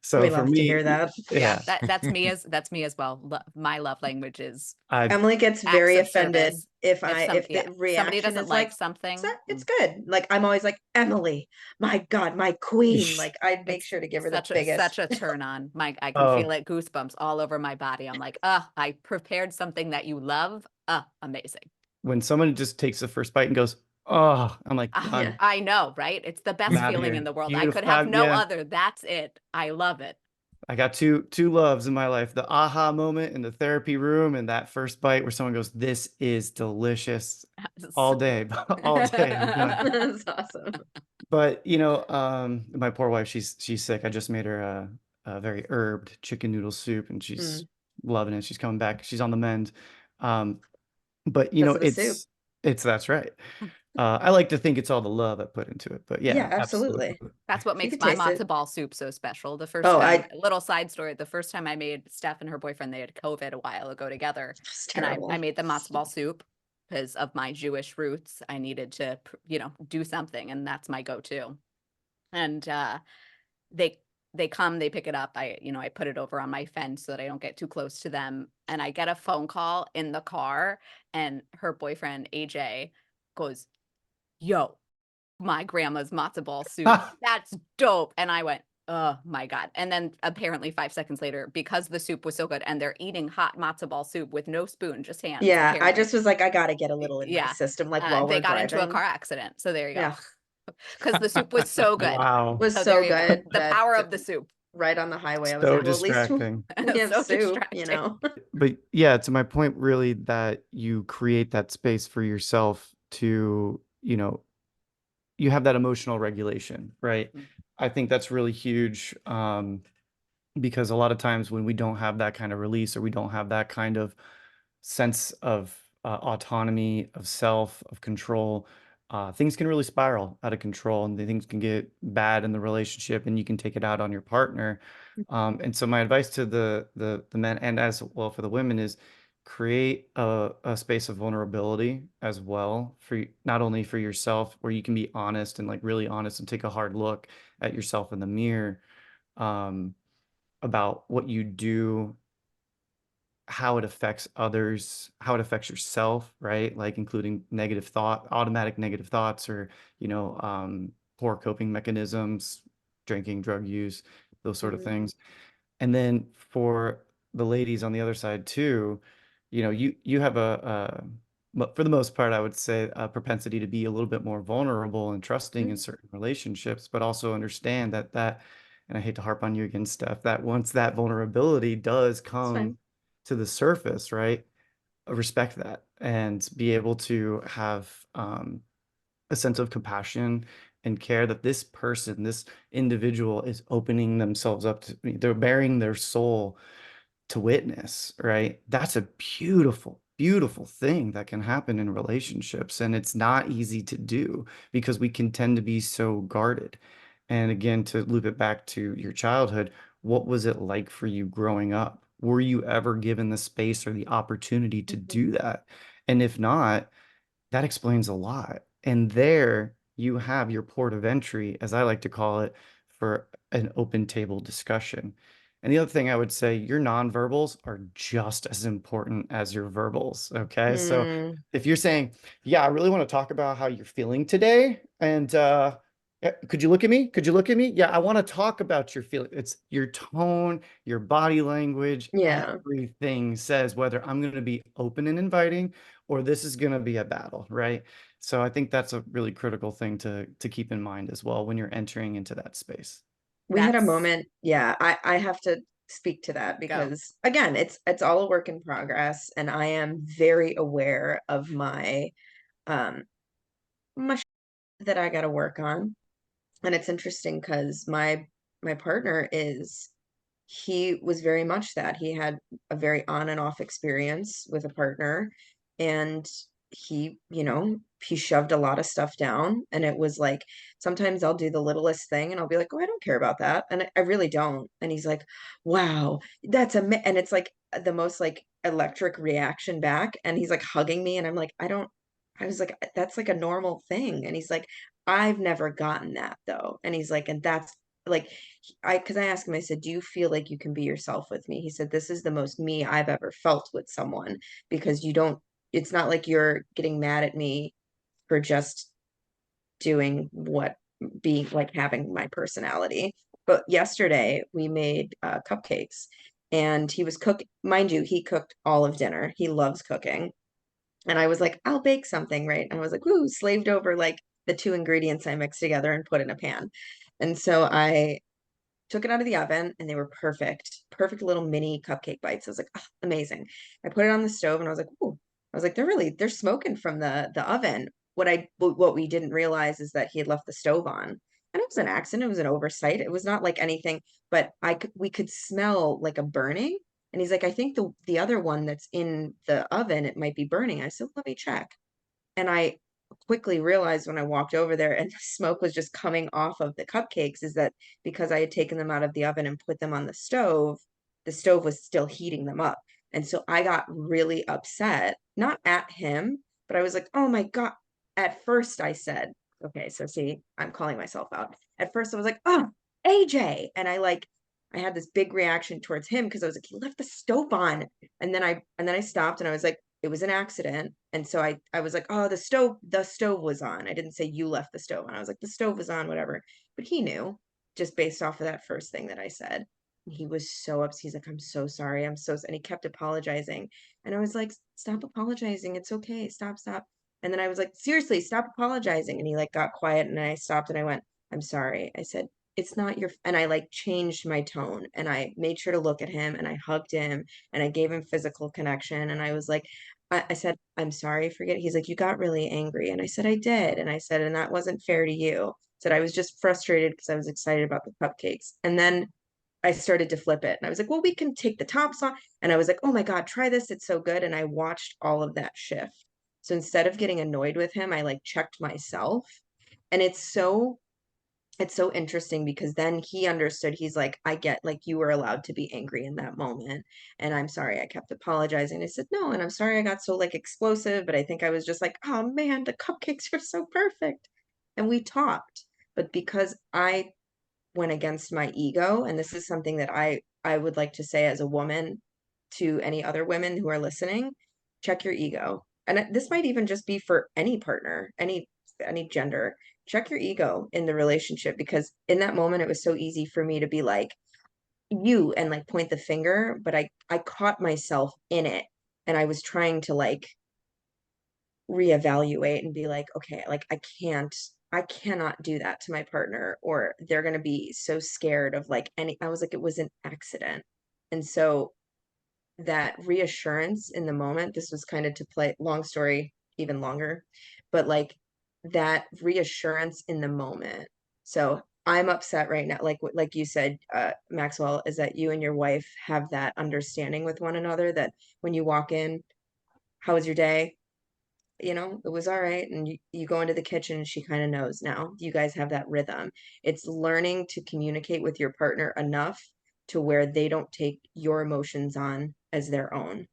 So We for love to hear me, that. Yeah, yeah, that's me as well. My love language is I Emily gets acts very of offended service. if If the somebody reaction doesn't is like, like something, it's good. Like, I'm always like, Emily, my God, my queen. Like, I make it's sure to give her the such biggest. a turn on. I can oh, feel it, goosebumps all over my body. I'm like, I prepared something that you love. Amazing. when someone just takes the first bite and goes, oh, I'm like, Yeah. done. I know, right? It's the I'm best out of feeling in here. the world. I could Beautiful. have no Yeah, other. That's it. I love it. I got two loves in my life: the aha moment in the therapy room, and that first bite where someone goes, "This is delicious." All day, all day. I'm done. That's awesome. But my poor wife, she's sick. I just made her a very herbed chicken noodle soup, and she's Mm, loving it. She's coming back. She's on the mend. Um, but because of the soup. it's that's right. I like to think it's all the love I put into it. But Yeah, yeah, absolutely. absolutely. That's what You makes could my taste it. matzo ball soup so special. The first Oh, time, a little side story, the first time I made Steph and her boyfriend, they had COVID a while ago together. it's And I terrible. made the matzo ball soup because of my Jewish roots. I needed to, do something, and that's my go-to. And they they come, they pick it up. I put it over on my fence so that I don't get too close to them. And I get a phone call in the car, and her boyfriend, AJ, goes, "Yo, my grandma's matzo ball soup. That's dope." And I went, "Oh my God." And then apparently 5 seconds later, because the soup was so good and they're eating hot matzo ball soup with no spoon, just hands, Yeah, I apparently. just was like, I gotta get a little in my Yeah. system, like while They we're got into a driving. car accident. So there you go. Yeah, Because the soup was so good. Wow. was So so there you go. good The that power of the soup. right on the highway, I was So like, well, at least distracting. we have So soup, distracting. But yeah, to my point, really, that you create that space for yourself to, you have that emotional regulation, right? Mm. I think that's really huge, because a lot of times when we don't have that kind of release, or we don't have that kind of sense of autonomy, of self, of control, things can really spiral out of control, and things can get bad in the relationship, and you can take it out on your partner. And so my advice to the men, and as well for the women, is create a space of vulnerability as well, not only for yourself, where you can be honest, and like really honest, and take a hard look at yourself in the mirror, um, about what you do, how it affects others, how it affects yourself, right? Like including automatic negative thoughts, or, poor coping mechanisms, drinking, drug use, those sort of Mhm. things. And then for the ladies on the other side too, you have for the most part, I would say, a propensity to be a little bit more vulnerable and trusting in Mhm. certain relationships, but also understand that, and I hate to harp on you again, Steph, that once that vulnerability does It's come fine. to the surface, right? Respect that, and be able to have a sense of compassion and care, that this person, this individual, is opening themselves up to me. They're bearing their soul to witness, right? That's a beautiful, beautiful thing that can happen in relationships. And it's not easy to do, because we can tend to be so guarded. And again, to loop it back to your childhood, what was it like for you growing up? Were you ever given the space or the opportunity to Mhm. do that? And if not, that explains a lot. And there you have your port of entry, as I like to call it, for an open table discussion. And the other thing I would say, your nonverbals are just as important as your verbals. Okay. So Mm, if you're saying, yeah, I really want to talk about how you're feeling today, and could you look at me? Could you look at me? Yeah, I want to talk about your feeling. It's your tone, your body language, yeah. everything says whether I'm going to be open and inviting, or this is going to be a battle, right? So I think that's a really critical thing to keep in mind as well when you're entering into that space. We had a That's moment, yeah, I have to speak to that go. because again, it's all a work in progress, and I am very aware of um my that I got to work on. And it's interesting because my partner he was very much that. He had a very on and off experience with a partner, and he shoved a lot of stuff down, and it was like sometimes I'll do the littlest thing and I'll be like, "Oh, I don't care about that." And I really don't. And he's like, "Wow, and it's like the most like electric reaction back, and he's like hugging me and I'm like, I was like, "That's like a normal thing." And he's like, "I've never gotten that though." And he's like, "And that's like because I asked him, I said, "Do you feel like you can be yourself with me?" He said, "This is the most me I've ever felt with someone because it's not like you're getting mad at me for just doing being like having my personality." But yesterday we made cupcakes, and he was mind you, he cooked all of dinner. He loves cooking. And I was like, "I'll bake something," right? And I was like, "Ooh," slaved over like the two ingredients I mixed together and put in a pan. And so I took it out of the oven, and they were perfect little mini cupcake bites. I was like, "Oh, amazing." I put it on the stove and I was like, "Ooh." I was like, they're smoking from the oven." What we didn't realize is that he had left the stove on. And it was an accident, it was an oversight. It was not like anything, but we could smell like a burning. And he's like, "I think the other one that's in the oven, it might be burning." I said, "Let me check." And I quickly realized when I walked over there and the smoke was just coming off of the cupcakes, is that because I had taken them out of the oven and put them on the stove was still heating them up. And so I got really upset, not at him, but I was like, "Oh my God." At first I said, okay, so see, I'm calling myself out. At first I was like, "Oh, AJ. And I had this big reaction towards him because I was like, he left the stove on. And then I stopped and I was like, it was an accident. And so I was like, oh, the stove was on. I didn't say you left the stove on. I was like, the stove was on, whatever. But he knew just based off of that first thing that I said. And he was so upset. He's like, I'm so sorry. And he kept apologizing. And I was like, stop apologizing. It's okay. Stop. And then I was like, seriously, stop apologizing. And he like got quiet and I stopped and I went, I'm sorry. I said, it's not your, and I like changed my tone and I made sure to look at him and I hugged him and I gave him physical connection. And I was like, I said, I'm sorry, forget it. He's like, you got really angry. And I said, I did. And I said, and that wasn't fair to you. I said, I was just frustrated because I was excited about the cupcakes. And then I started to flip it and I was like, well, we can take the tops off. And I was like, oh my God, try this. It's so good. And I watched all of that shift. So instead of getting annoyed with him, I like checked myself. And it's so interesting because then he understood. He's like, I get, like, you were allowed to be angry in that moment. And I'm sorry, I kept apologizing. I said, no, and I'm sorry I got so like explosive, but I think I was just like, oh man, the cupcakes are so perfect. And we talked. But because I went against my ego, and this is something that I would like to say as a woman to any other women who are listening, check your ego. And this might even just be for any partner, any gender. Check your ego in the relationship because in that moment it was so easy for me to be like you and like point the finger, but I caught myself in it and I was trying to like reevaluate and be like, okay, like I cannot do that to my partner or they're going to be so scared of like I was like, it was an accident. And so that reassurance in the moment, this was kind of to play long story, even longer, but like that reassurance in the moment. So I'm upset right now. Like you said, Maxwell, is that you and your wife have that understanding with one another that when you walk in, how was your day? It was all right. And you go into the kitchen and she kind of knows now. You guys have that rhythm. It's learning to communicate with your partner enough to where they don't take your emotions on as their own.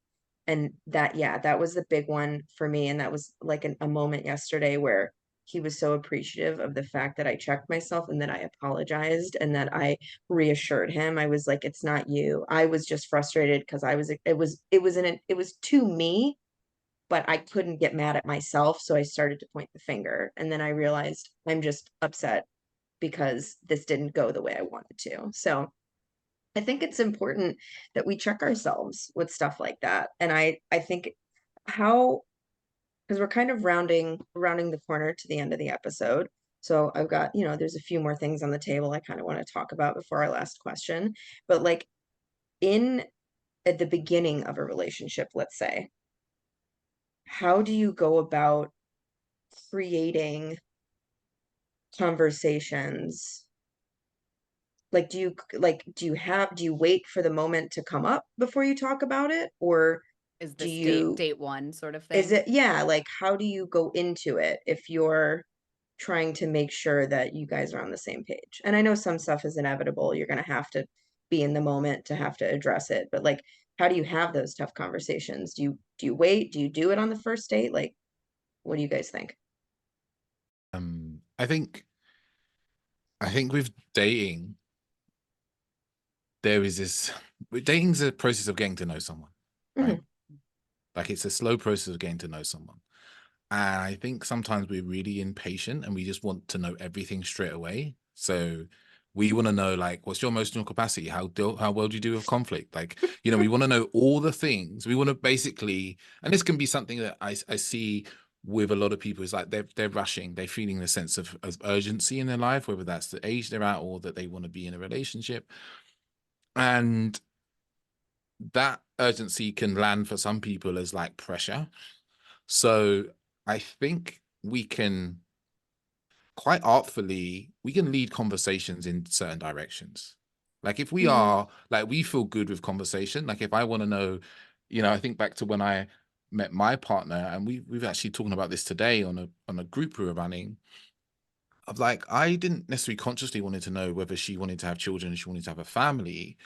And that, yeah, that was the big one for me. And that was like a moment yesterday where he was so appreciative of the fact that I checked myself and that I apologized and that I reassured him. I was like, it's not you. I was just frustrated because it was to me, but I couldn't get mad at myself. So I started to point the finger. And then I realized I'm just upset because this didn't go the way I wanted to. So I think it's important that we check ourselves with stuff like that. And I think how, because we're kind of rounding the corner to the end of the episode. So I've got, there's a few more things on the table I kind of want to talk about before our last question. But like in at the beginning of a relationship, let's say, how do you go about creating conversations? Like, do you wait for the moment to come up before you talk about it? Or Is do this you, date one sort of is thing? it, yeah, like how do you go into it if you're trying to make sure that you guys are on the same page? And I know some stuff is inevitable. You're going to have to be in the moment to have to address it. But like, how do you have those tough conversations? Do you wait? Do you do it on the first date? Like, what do you guys think? I think with dating, there is this dating's a process of getting to know someone, right? Mhm. Like it's a slow process of getting to know someone. And I think sometimes we're really impatient and we just want to know everything straight away. So we want to know, like, what's your emotional capacity? How well do you do with conflict? Like, we want to know all the things. We want to basically, and this can be something that I see with a lot of people, is like they're rushing, they're feeling the sense of urgency in their life, whether that's the age they're at or that they want to be in a relationship. And that urgency can land for some people as like pressure. So I think we can quite artfully, we can lead conversations in certain directions. Like if we Mhm. are, like we feel good with conversation, like if I want to know, I think back to when I met my partner, and we've actually talking about this today on a group we were running, of like, I didn't necessarily consciously wanted to know whether she wanted to have children, she wanted to have a family,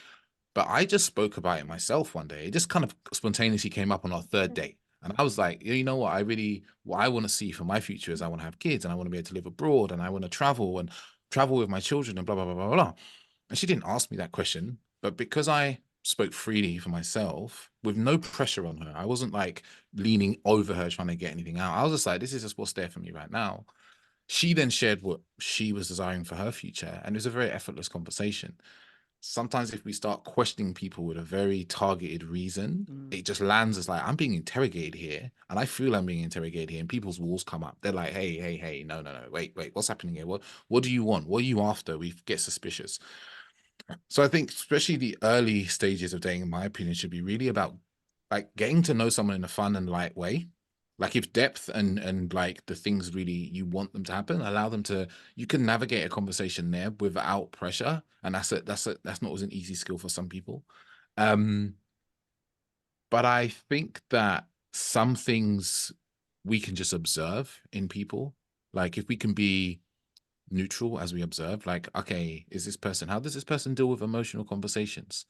but I just spoke about it myself one day. It just kind of spontaneously came up on our third date. And I was like, you know what? What I want to see for my future is I want to have kids and I want to be able to live abroad and I want to travel. And travel with my children and blah, blah, blah, blah, blah. And she didn't ask me that question, but because I spoke freely for myself with no pressure on her, I wasn't like leaning over her trying to get anything out. I was just like, this is just what's there for me right now. She then shared what she was desiring for her future, and it was a very effortless conversation. Sometimes if we start questioning people with a very targeted reason, it just lands as like, I'm being interrogated here, and I feel I'm being interrogated here, and people's walls come up. They're like, hey, no, wait, what's happening here? What do you want? What are you after? We get suspicious. So I think especially the early stages of dating, in my opinion, should be really about like getting to know someone in a fun and light way. Like if depth and like the things really you want them to happen, allow them to, you can navigate a conversation there without pressure. And that's not always an easy skill for some people. But I think that some things we can just observe in people. Like if we can be neutral as we observe, like, okay, how does this person deal with emotional conversations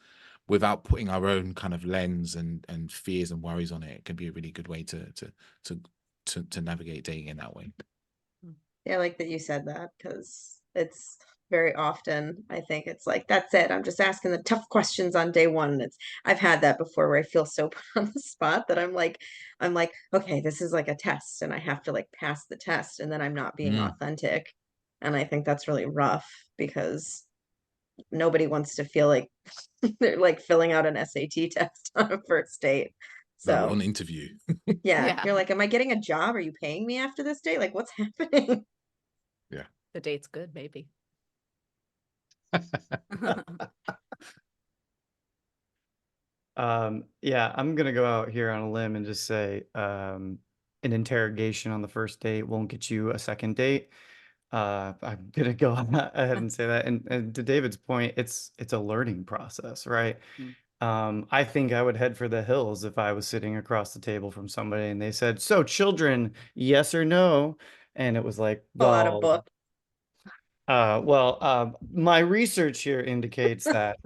without putting our own kind of lens and fears and worries on it? It can be a really good way to navigate dating in that way. Yeah, I like that you said that, because it's very often, I think it's like, that's it. I'm just asking the tough questions on day one. And I've had that before where I feel so put on the spot that I'm like, okay, this is like a test and I have to like pass the test, and then I'm not being authentic. And I think that's really rough, because nobody wants to feel like they're like filling out an SAT test on a first date. Like So on interview. yeah, you're like, am I getting a job? Are you paying me after this date? Like, what's happening? Yeah. The date's good, maybe. Yeah, I'm gonna go out here on a limb and just say an interrogation on the first date won't get you a second date. I'm gonna go ahead and say that. And to David's point, it's a learning process, right? I think I would head for the hills if I was sitting across the table from somebody and they said, "So, children, yes or no?" And it was like, Pull out a book. my research here indicates that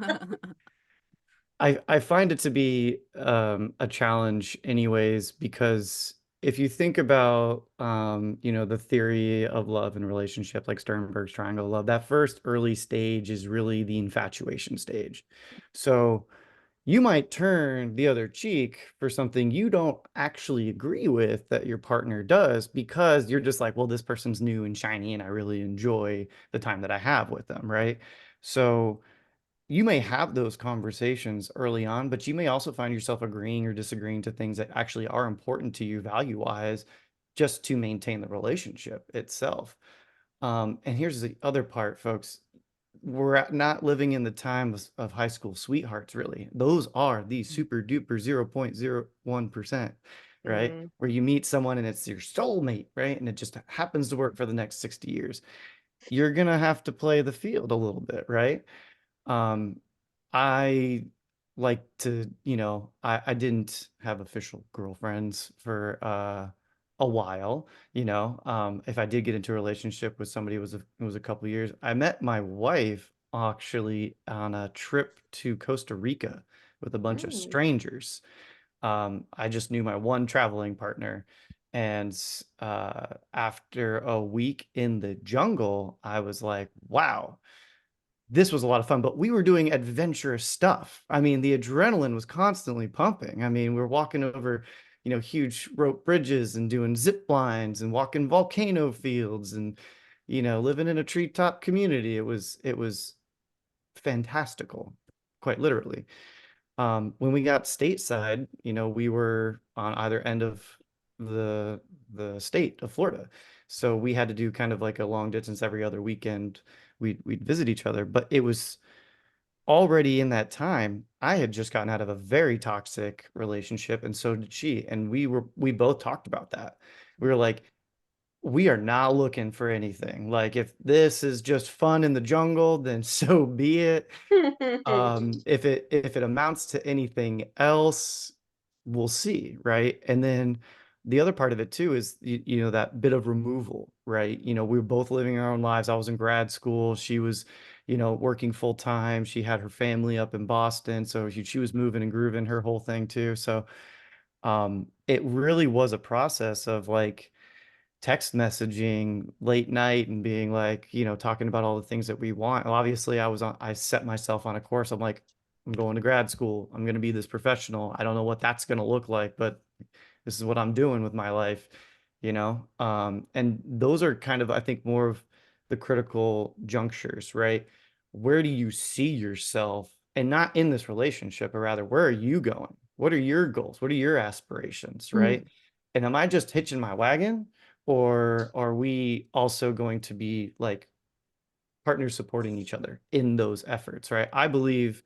I find it to be a challenge anyways, because if you think about the theory of love and relationship, like Sternberg's triangle of love, that first early stage is really the infatuation stage. So you might turn the other cheek for something you don't actually agree with that your partner does, because you're just like, well, this person's new and shiny and I really enjoy the time that I have with them, right? So you may have those conversations early on, but you may also find yourself agreeing or disagreeing to things that actually are important to you value wise, just to maintain the relationship itself. And here's the other part, folks. We're not living in the time of high school sweethearts, really. Those are the super duper 0.01%, right? Where you meet someone and it's your soulmate, right? And it just happens to work for the next 60 years. You're going to have to play the field a little bit, right? I like to, I didn't have official girlfriends for a while, if I did get into a relationship with somebody, it was a couple of years. I met my wife actually on a trip to Costa Rica with a bunch of strangers. I just knew my one traveling partner. And after a week in the jungle, I was like, wow, this was a lot of fun, but we were doing adventurous stuff. I mean, the adrenaline was constantly pumping. I mean, we were walking over, huge rope bridges and doing zip lines and walking volcano fields and, living in a treetop community. It was fantastical, quite literally. When we got stateside, we were on either end of the state of Florida. So we had to do kind of like a long distance every other weekend. We'd visit each other, but it was already in that time. I had just gotten out of a very toxic relationship, and so did she. And we both talked about that. We were like, we are not looking for anything. Like, if this is just fun in the jungle, then so be it. If it amounts to anything else, we'll see, right? And then the other part of it too is that bit of removal, right? We were both living our own lives. I was in grad school. She was, working full time. She had her family up in Boston, so she was moving and grooving her whole thing too. So it really was a process of like text messaging late night and being like, talking about all the things that we want. Well, obviously I set myself on a course. I'm like, I'm going to grad school. I'm going to be this professional. I don't know what that's going to look like, but this is what I'm doing with my life, and those are kind of, I think, more of the critical junctures, right? Where do you see yourself, and not in this relationship, but rather, where are you going? What are your goals? What are your aspirations, Mm. right? And am I just hitching my wagon, or are we also going to be like partners supporting each other in those efforts, right? I believe,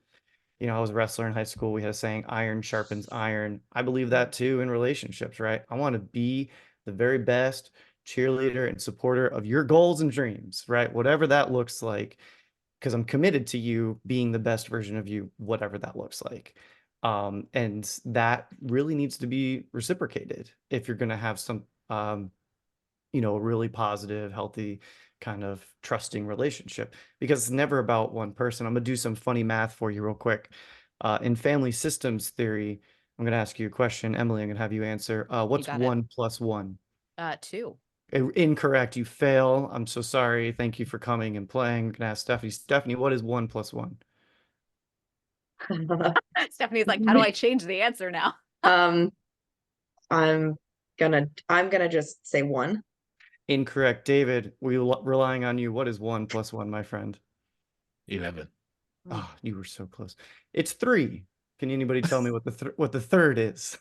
I was a wrestler in high school. We had a saying, iron sharpens iron. I believe that too in relationships, right? I want to be the very best cheerleader and supporter of your goals and dreams, right? Whatever that looks like, because I'm committed to you being the best version of you, whatever that looks like. And that really needs to be reciprocated if you're going to have some, a really positive, healthy, kind of trusting relationship, because it's never about one person. I'm going to do some funny math for you real quick. In family systems theory, I'm going to ask you a question. Emily, I'm going to have you answer. You What's got it. 1 + 1? 2. Incorrect. You fail. I'm so sorry. Thank you for coming and playing. I'm going to ask Stephanie. Stephanie, what is 1 + 1? Stephanie's like, how do I change the answer now? I'm gonna just say 1. Incorrect. David, relying on you. What is 1 + 1, my friend? 11. Oh, you were so close. It's 3. Can anybody tell me what the third is?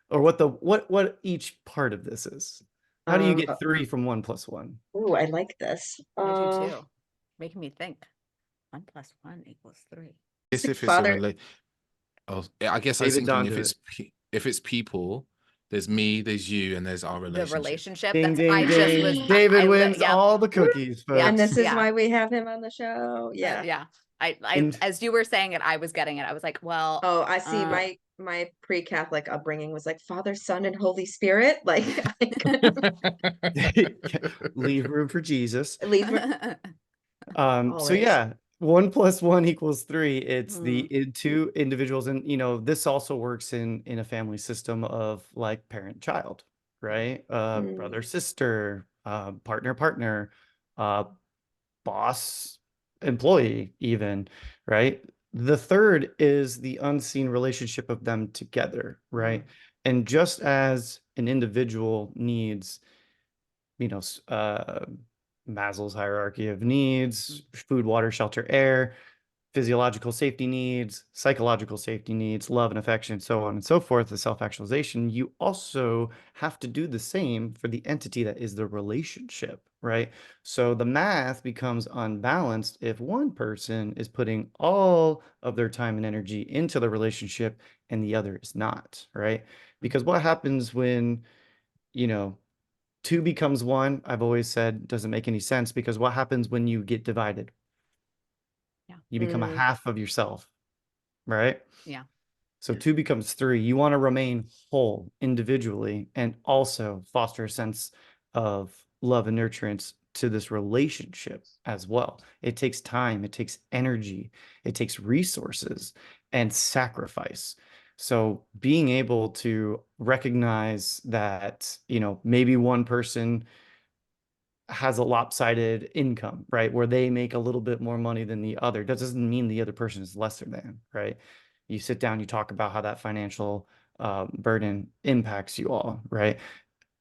Or what each part of this is? How do you get 3 from 1 + 1? Ooh, I like this. I do too. Making me think. 1 + 1 = 3. If it's a Father. oh, I guess I was David's thinking onto it. if it's people, there's me, there's you, and there's our The relationship. relationship. Ding, That's ding, I just was ding. David wins yeah. all the cookies, Yeah. And folks. this is Yeah. why we have him on the show. Yeah. Yeah. I And- as you were saying it, I was getting it. I was like, well, Oh, I see. My pre-Catholic upbringing was like Father, Son, and Holy Spirit. Like, leave room for Jesus. leave. So Always. yeah, 1 + 1 = 3. It's Hmm. the two individuals, and this also works in a family system of like parent-child, right? Brother, sister, partner, partner, boss, employee, even, right? The third is the unseen relationship of them together, right? And just as an individual needs, Maslow's hierarchy of needs, food, water, shelter, air, physiological safety needs, psychological safety needs, love and affection, so on and so forth, the self-actualization, you also have to do the same for the entity that is the relationship, right? So the math becomes unbalanced if one person is putting all of their time and energy into the relationship and the other is not, right? Because what happens when, 2 becomes 1, I've always said, doesn't make any sense, because what happens when you get divided? Yeah. You become a half of yourself, right? Yeah. So 2 becomes 3. You want to remain whole individually and also foster a sense of love and nurturance to this relationship as well. It takes time, it takes energy, it takes resources and sacrifice. So being able to recognize that, maybe one person has a lopsided income, right? Where they make a little bit more money than the other. That doesn't mean the other person is lesser than, right? You sit down, you talk about how that financial burden impacts you all, right?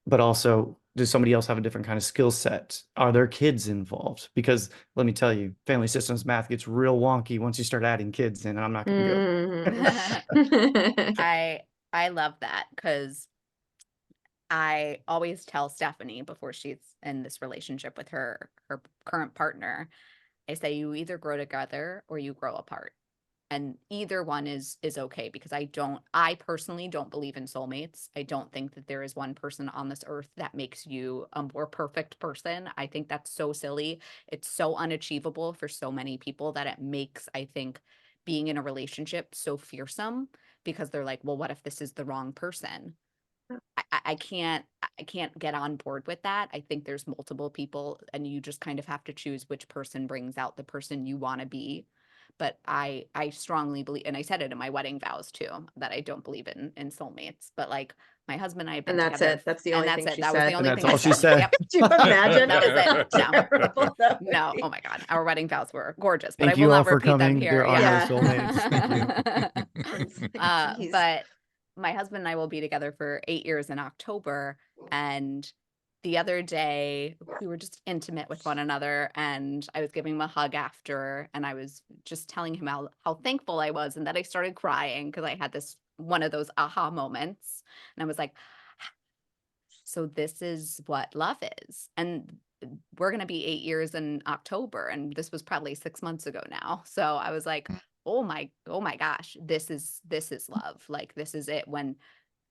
But also, does somebody else have a different kind of skill set? Are there kids involved? Because let me tell you, family systems math gets real wonky once you start adding kids in, and I'm not going to go. I love that, because I always tell Stephanie before she's in this relationship with her current partner, I say, you either grow together or you grow apart. And either one is okay, because I personally don't believe in soulmates. I don't think that there is one person on this earth that makes you a more perfect person. I think that's so silly. It's so unachievable for so many people that it makes, I think, being in a relationship so fearsome, because they're like, well, what if this is the wrong person? I can't get on board with that. I think there's multiple people, and you just kind of have to choose which person brings out the person you want to be. but I strongly believe, and I said it in my wedding vows too, that I don't believe in soulmates. But like my husband and I have been And that's together, it. That's the and only that's thing it. she That was the said. only And that's thing I all she said. said. Yep. Do you imagine That was it. how No. terrible that would No. be? Oh my God. Our wedding vows were gorgeous, but I Thank will you all not for repeat them coming. here. There are no Yeah. soulmates. Thank you. It's like, geez. But my husband and I will be together for 8 years in October. And the other day we were just intimate with one another, and I was giving him a hug after, and I was just telling him how thankful I was, and that I started crying because I had this one of those aha moments. And I was like, so this is what love is. And we're going to be 8 years in October, and this was probably 6 months ago now. So I was like, oh my gosh, this is love. Like, this is it. When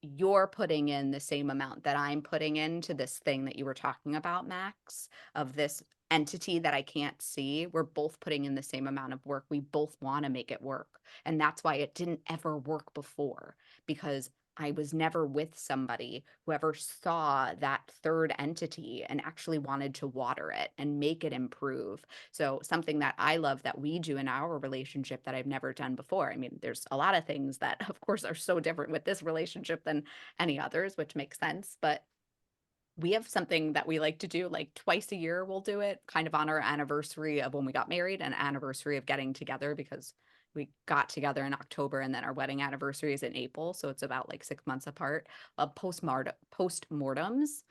you're putting in the same amount that I'm putting into this thing that you were talking about, Max, of this entity that I can't see, we're both putting in the same amount of work. We both want to make it work. And that's why it didn't ever work before, because I was never with somebody who ever saw that third entity and actually wanted to water it and make it improve. So something that I love that we do in our relationship that I've never done before. I mean, there's a lot of things that, of course, are so different with this relationship than any others, which makes sense. But we have something that we like to do, like twice a year we'll do it, kind of on our anniversary of when we got married and anniversary of getting together, because we got together in October and then our wedding anniversary is in April, so it's about like 6 months apart. Postmortems,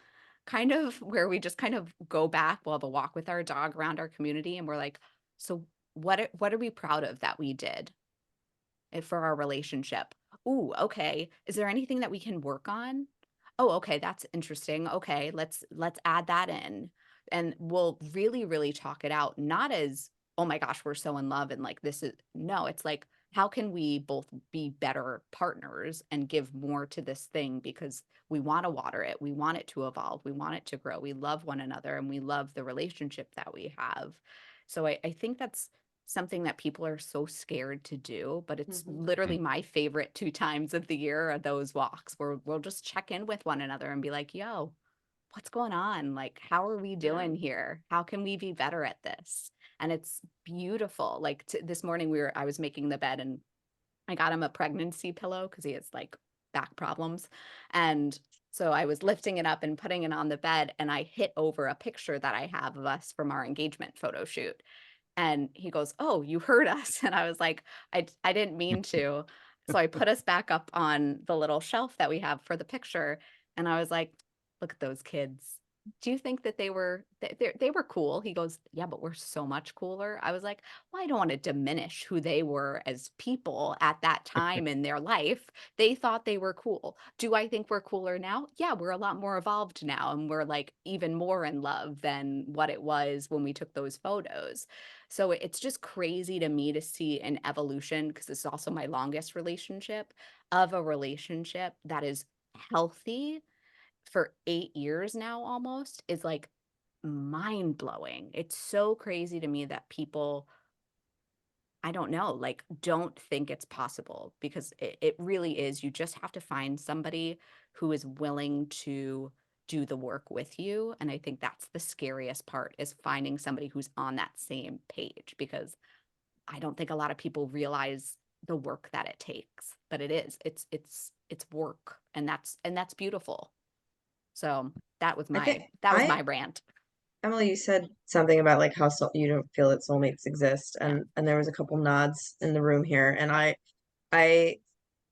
kind of, where we just kind of go back. We'll have a walk with our dog around our community, and we're like, so what are we proud of that we did for our relationship? Ooh, okay. Is there anything that we can work on? Oh, okay, that's interesting. Okay, let's add that in. And we'll really, really talk it out, not as, oh my gosh, we're so in love and like this is, no, it's like, how can we both be better partners and give more to this thing, because we want to water it, we want it to evolve, we want it to grow, we love one another, and we love the relationship that we have. So I think that's something that people are so scared to do, but it's literally my favorite 2 times of the year are those walks where we'll just check in with one another and be like, yo, what's going on? Like, how are we doing here? How can we be better at this? And it's beautiful. Like this morning I was making the bed, and I got him a pregnancy pillow because he has like back problems. And so I was lifting it up and putting it on the bed, and I hit over a picture that I have of us from our engagement photo shoot. And he goes, oh, you heard us. And I was like, I didn't mean to. So I put us back up on the little shelf that we have for the picture. And I was like, look at those kids. Do you think that they were cool? He goes, yeah, but we're so much cooler. I was like, well, I don't want to diminish who they were as people at that time in their life. They thought they were cool. Do I think we're cooler now? Yeah, we're a lot more evolved now, and we're like even more in love than what it was when we took those photos. So it's just crazy to me to see an evolution, because this is also my longest relationship, of a relationship that is healthy for 8 years now almost, is like mind blowing. It's so crazy to me that people, I don't know, like don't think it's possible, because it really is. You just have to find somebody who is willing to do the work with you. And I think that's the scariest part, is finding somebody who's on that same page, because I don't think a lot of people realize the work that it takes, but it is, it's work, and that's beautiful. So that was I my think rant. Emily, you said something about like how you don't feel that soulmates exist, Yeah. and there was a couple nods in the room here, and I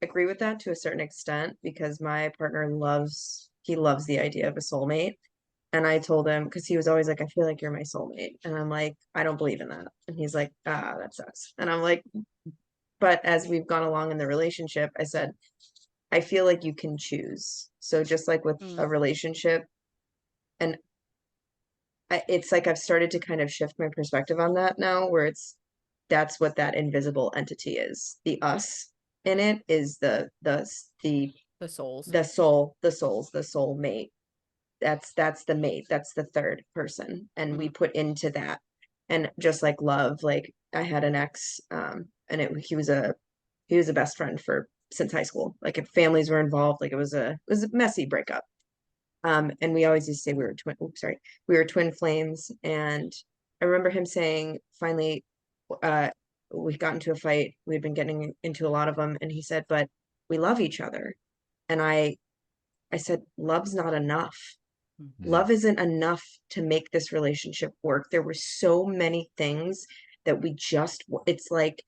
agree with that to a certain extent, because my partner loves the idea of a soulmate. And I told him, because he was always like, I feel like you're my soulmate. And I'm like, I don't believe in that. And he's like, ah, that sucks. And I'm like, but as we've gone along in the relationship, I said, I feel like you can choose. So just like with a relationship, and it's like I've started to kind of shift my perspective on that now, where that's what that invisible entity is. The us in it is the souls. the soul mate. That's the mate. That's the third person, and we put into that. And just like love, like I had an ex, and he was a best friend for since high school. Like if families were involved, like it was a messy breakup. And we always used to say we were we were twin flames. And I remember him saying finally, we got into a fight. We'd been getting into a lot of them. And he said, but we love each other. And I said, love's not enough. Love isn't enough to make this relationship work. There were so many things that it's like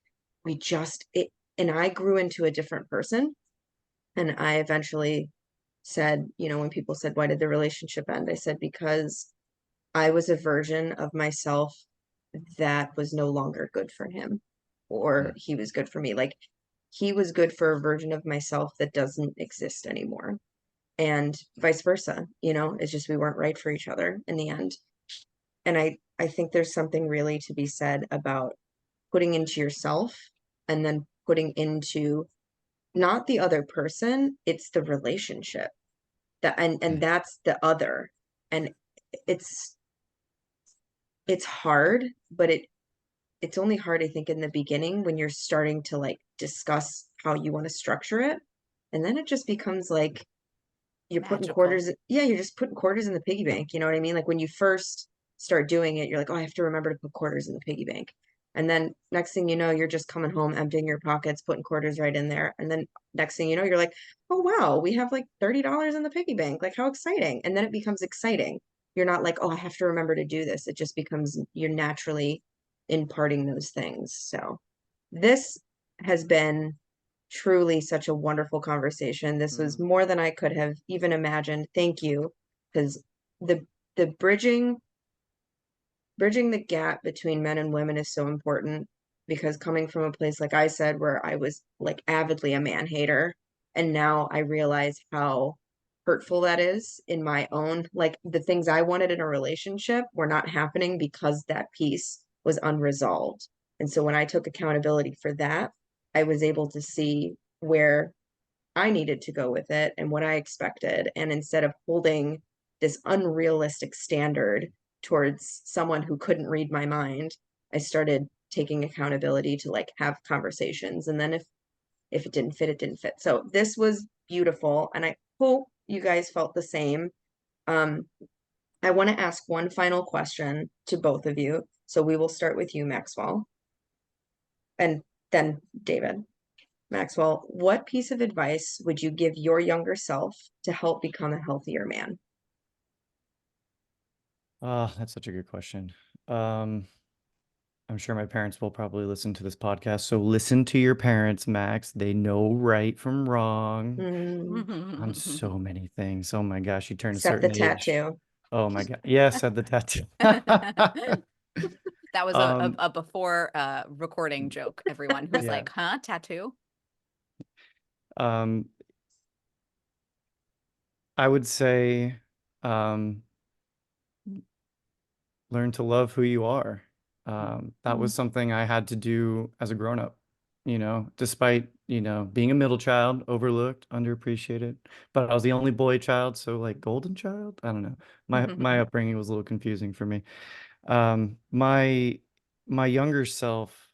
and I grew into a different person. And I eventually said, when people said, why did the relationship end? I said, because I was a version of myself that was no longer good for him, or he was good for me. Like, he was good for a version of myself that doesn't exist anymore. And vice versa, it's just we weren't right for each other in the end. And I think there's something really to be said about putting into yourself and then putting into not the other person, it's the relationship that and that's the other. And it's hard, but it's only hard, I think, in the beginning when you're starting to like discuss how you want to structure it. And then it just becomes like you're putting Magical. you're just putting quarters in the piggy bank. You know what I mean? Like when you first start doing it, you're like, oh, I have to remember to put quarters in the piggy bank. And then next thing you know, you're just coming home, emptying your pockets, putting quarters right in there. And then next thing you know, you're like, oh, wow, we have like $30 in the piggy bank. Like, how exciting. And then it becomes exciting. You're not like, oh, I have to remember to do this. It just becomes you're naturally imparting those things. So this has been truly such a wonderful conversation. This was more than I could have even imagined. Thank you. Because the bridging the gap between men and women is so important, because coming from a place, like I said, where I was like avidly a man hater, and now I realize how hurtful that is in my own, like the things I wanted in a relationship were not happening because that piece was unresolved. And so when I took accountability for that, I was able to see where I needed to go with it and what I expected. And instead of holding this unrealistic standard towards someone who couldn't read my mind, I started taking accountability to like have conversations. And then if it didn't fit, it didn't fit. So this was beautiful. And I hope you guys felt the same. Um, I want to ask one final question to both of you. So we will start with you, Maxwell, and then David. Maxwell, what piece of advice would you give your younger self to help become a healthier man? That's such a good question. I'm sure my parents will probably listen to this podcast. So listen to your parents, Max. They know right from wrong on so many things. Oh my gosh, you turn a Except the certain age. tattoo. Oh my God. Yes, at the tattoo. That was Um, a before recording joke, everyone who's yeah. like, huh, tattoo? I would say, learn to love who you are. That was something I had to do as a grown-up, despite, being a middle child, overlooked, underappreciated, but I was the only boy child, so like golden child. I don't know. My upbringing was a little confusing for me. My younger self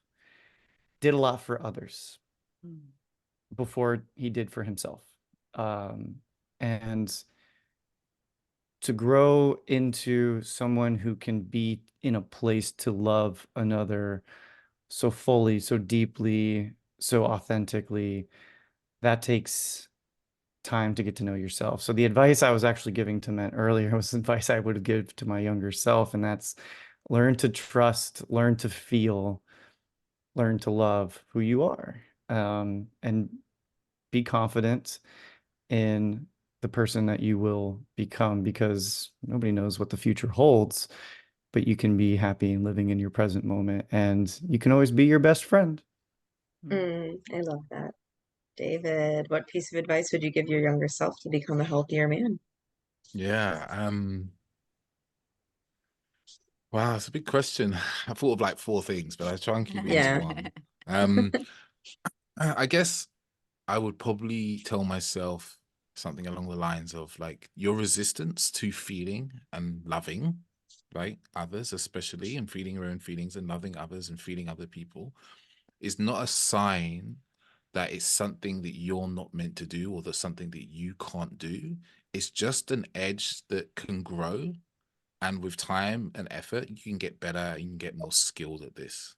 did a lot for others before he did for himself. And to grow into someone who can be in a place to love another so fully, so deeply, so authentically, that takes time to get to know yourself. So the advice I was actually giving to men earlier was advice I would give to my younger self, and that's learn to trust, learn to feel, learn to love who you are, and be confident in the person that you will become, because nobody knows what the future holds, but you can be happy and living in your present moment, and you can always be your best friend. I love that. David, what piece of advice would you give your younger self to become a healthier man? Yeah. Wow, it's a big question. I thought of like four things, but I try and keep it into Yeah. one. I guess I would probably tell myself something along the lines of like your resistance to feeling and loving, right? Others, especially, and feeling your own feelings and loving others and feeling other people is not a sign that it's something that you're not meant to do or that's something that you can't do. It's just an edge that can grow. And with time and effort, you can get better, you can get more skilled at this.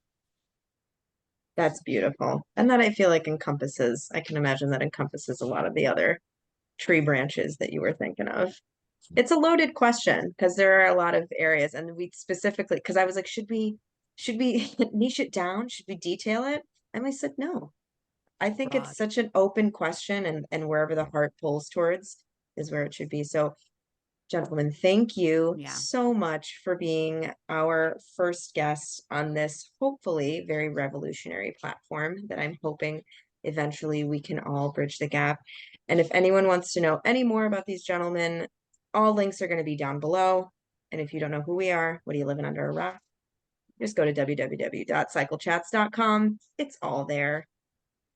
That's beautiful. And that I feel like encompasses, I can imagine that encompasses a lot of the other tree branches that you were thinking of. It's a loaded question because there are a lot of areas, and we specifically, because I was like, should we niche it down? Should we detail it? And I said, no. I think Broad. it's such an open question, and wherever the heart pulls towards is where it should be. So, gentlemen, thank you Yeah. so much for being our first guest on this hopefully very revolutionary platform that I'm hoping eventually we can all bridge the gap. And if anyone wants to know any more about these gentlemen, all links are going to be down below. And if you don't know who we are, what are you living under a rock? Just go to www.cyclechats.com. It's all there.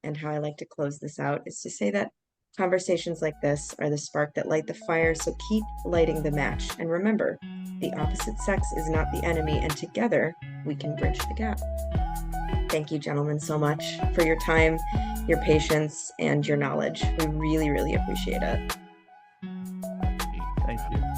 And how I like to close this out is to say that conversations like this are the spark that light the fire, so keep lighting the match. And remember, the opposite sex is not the enemy, and together we can bridge the gap. Thank you, gentlemen, so much for your time, your patience, and your knowledge. We really, really appreciate it. Thank you.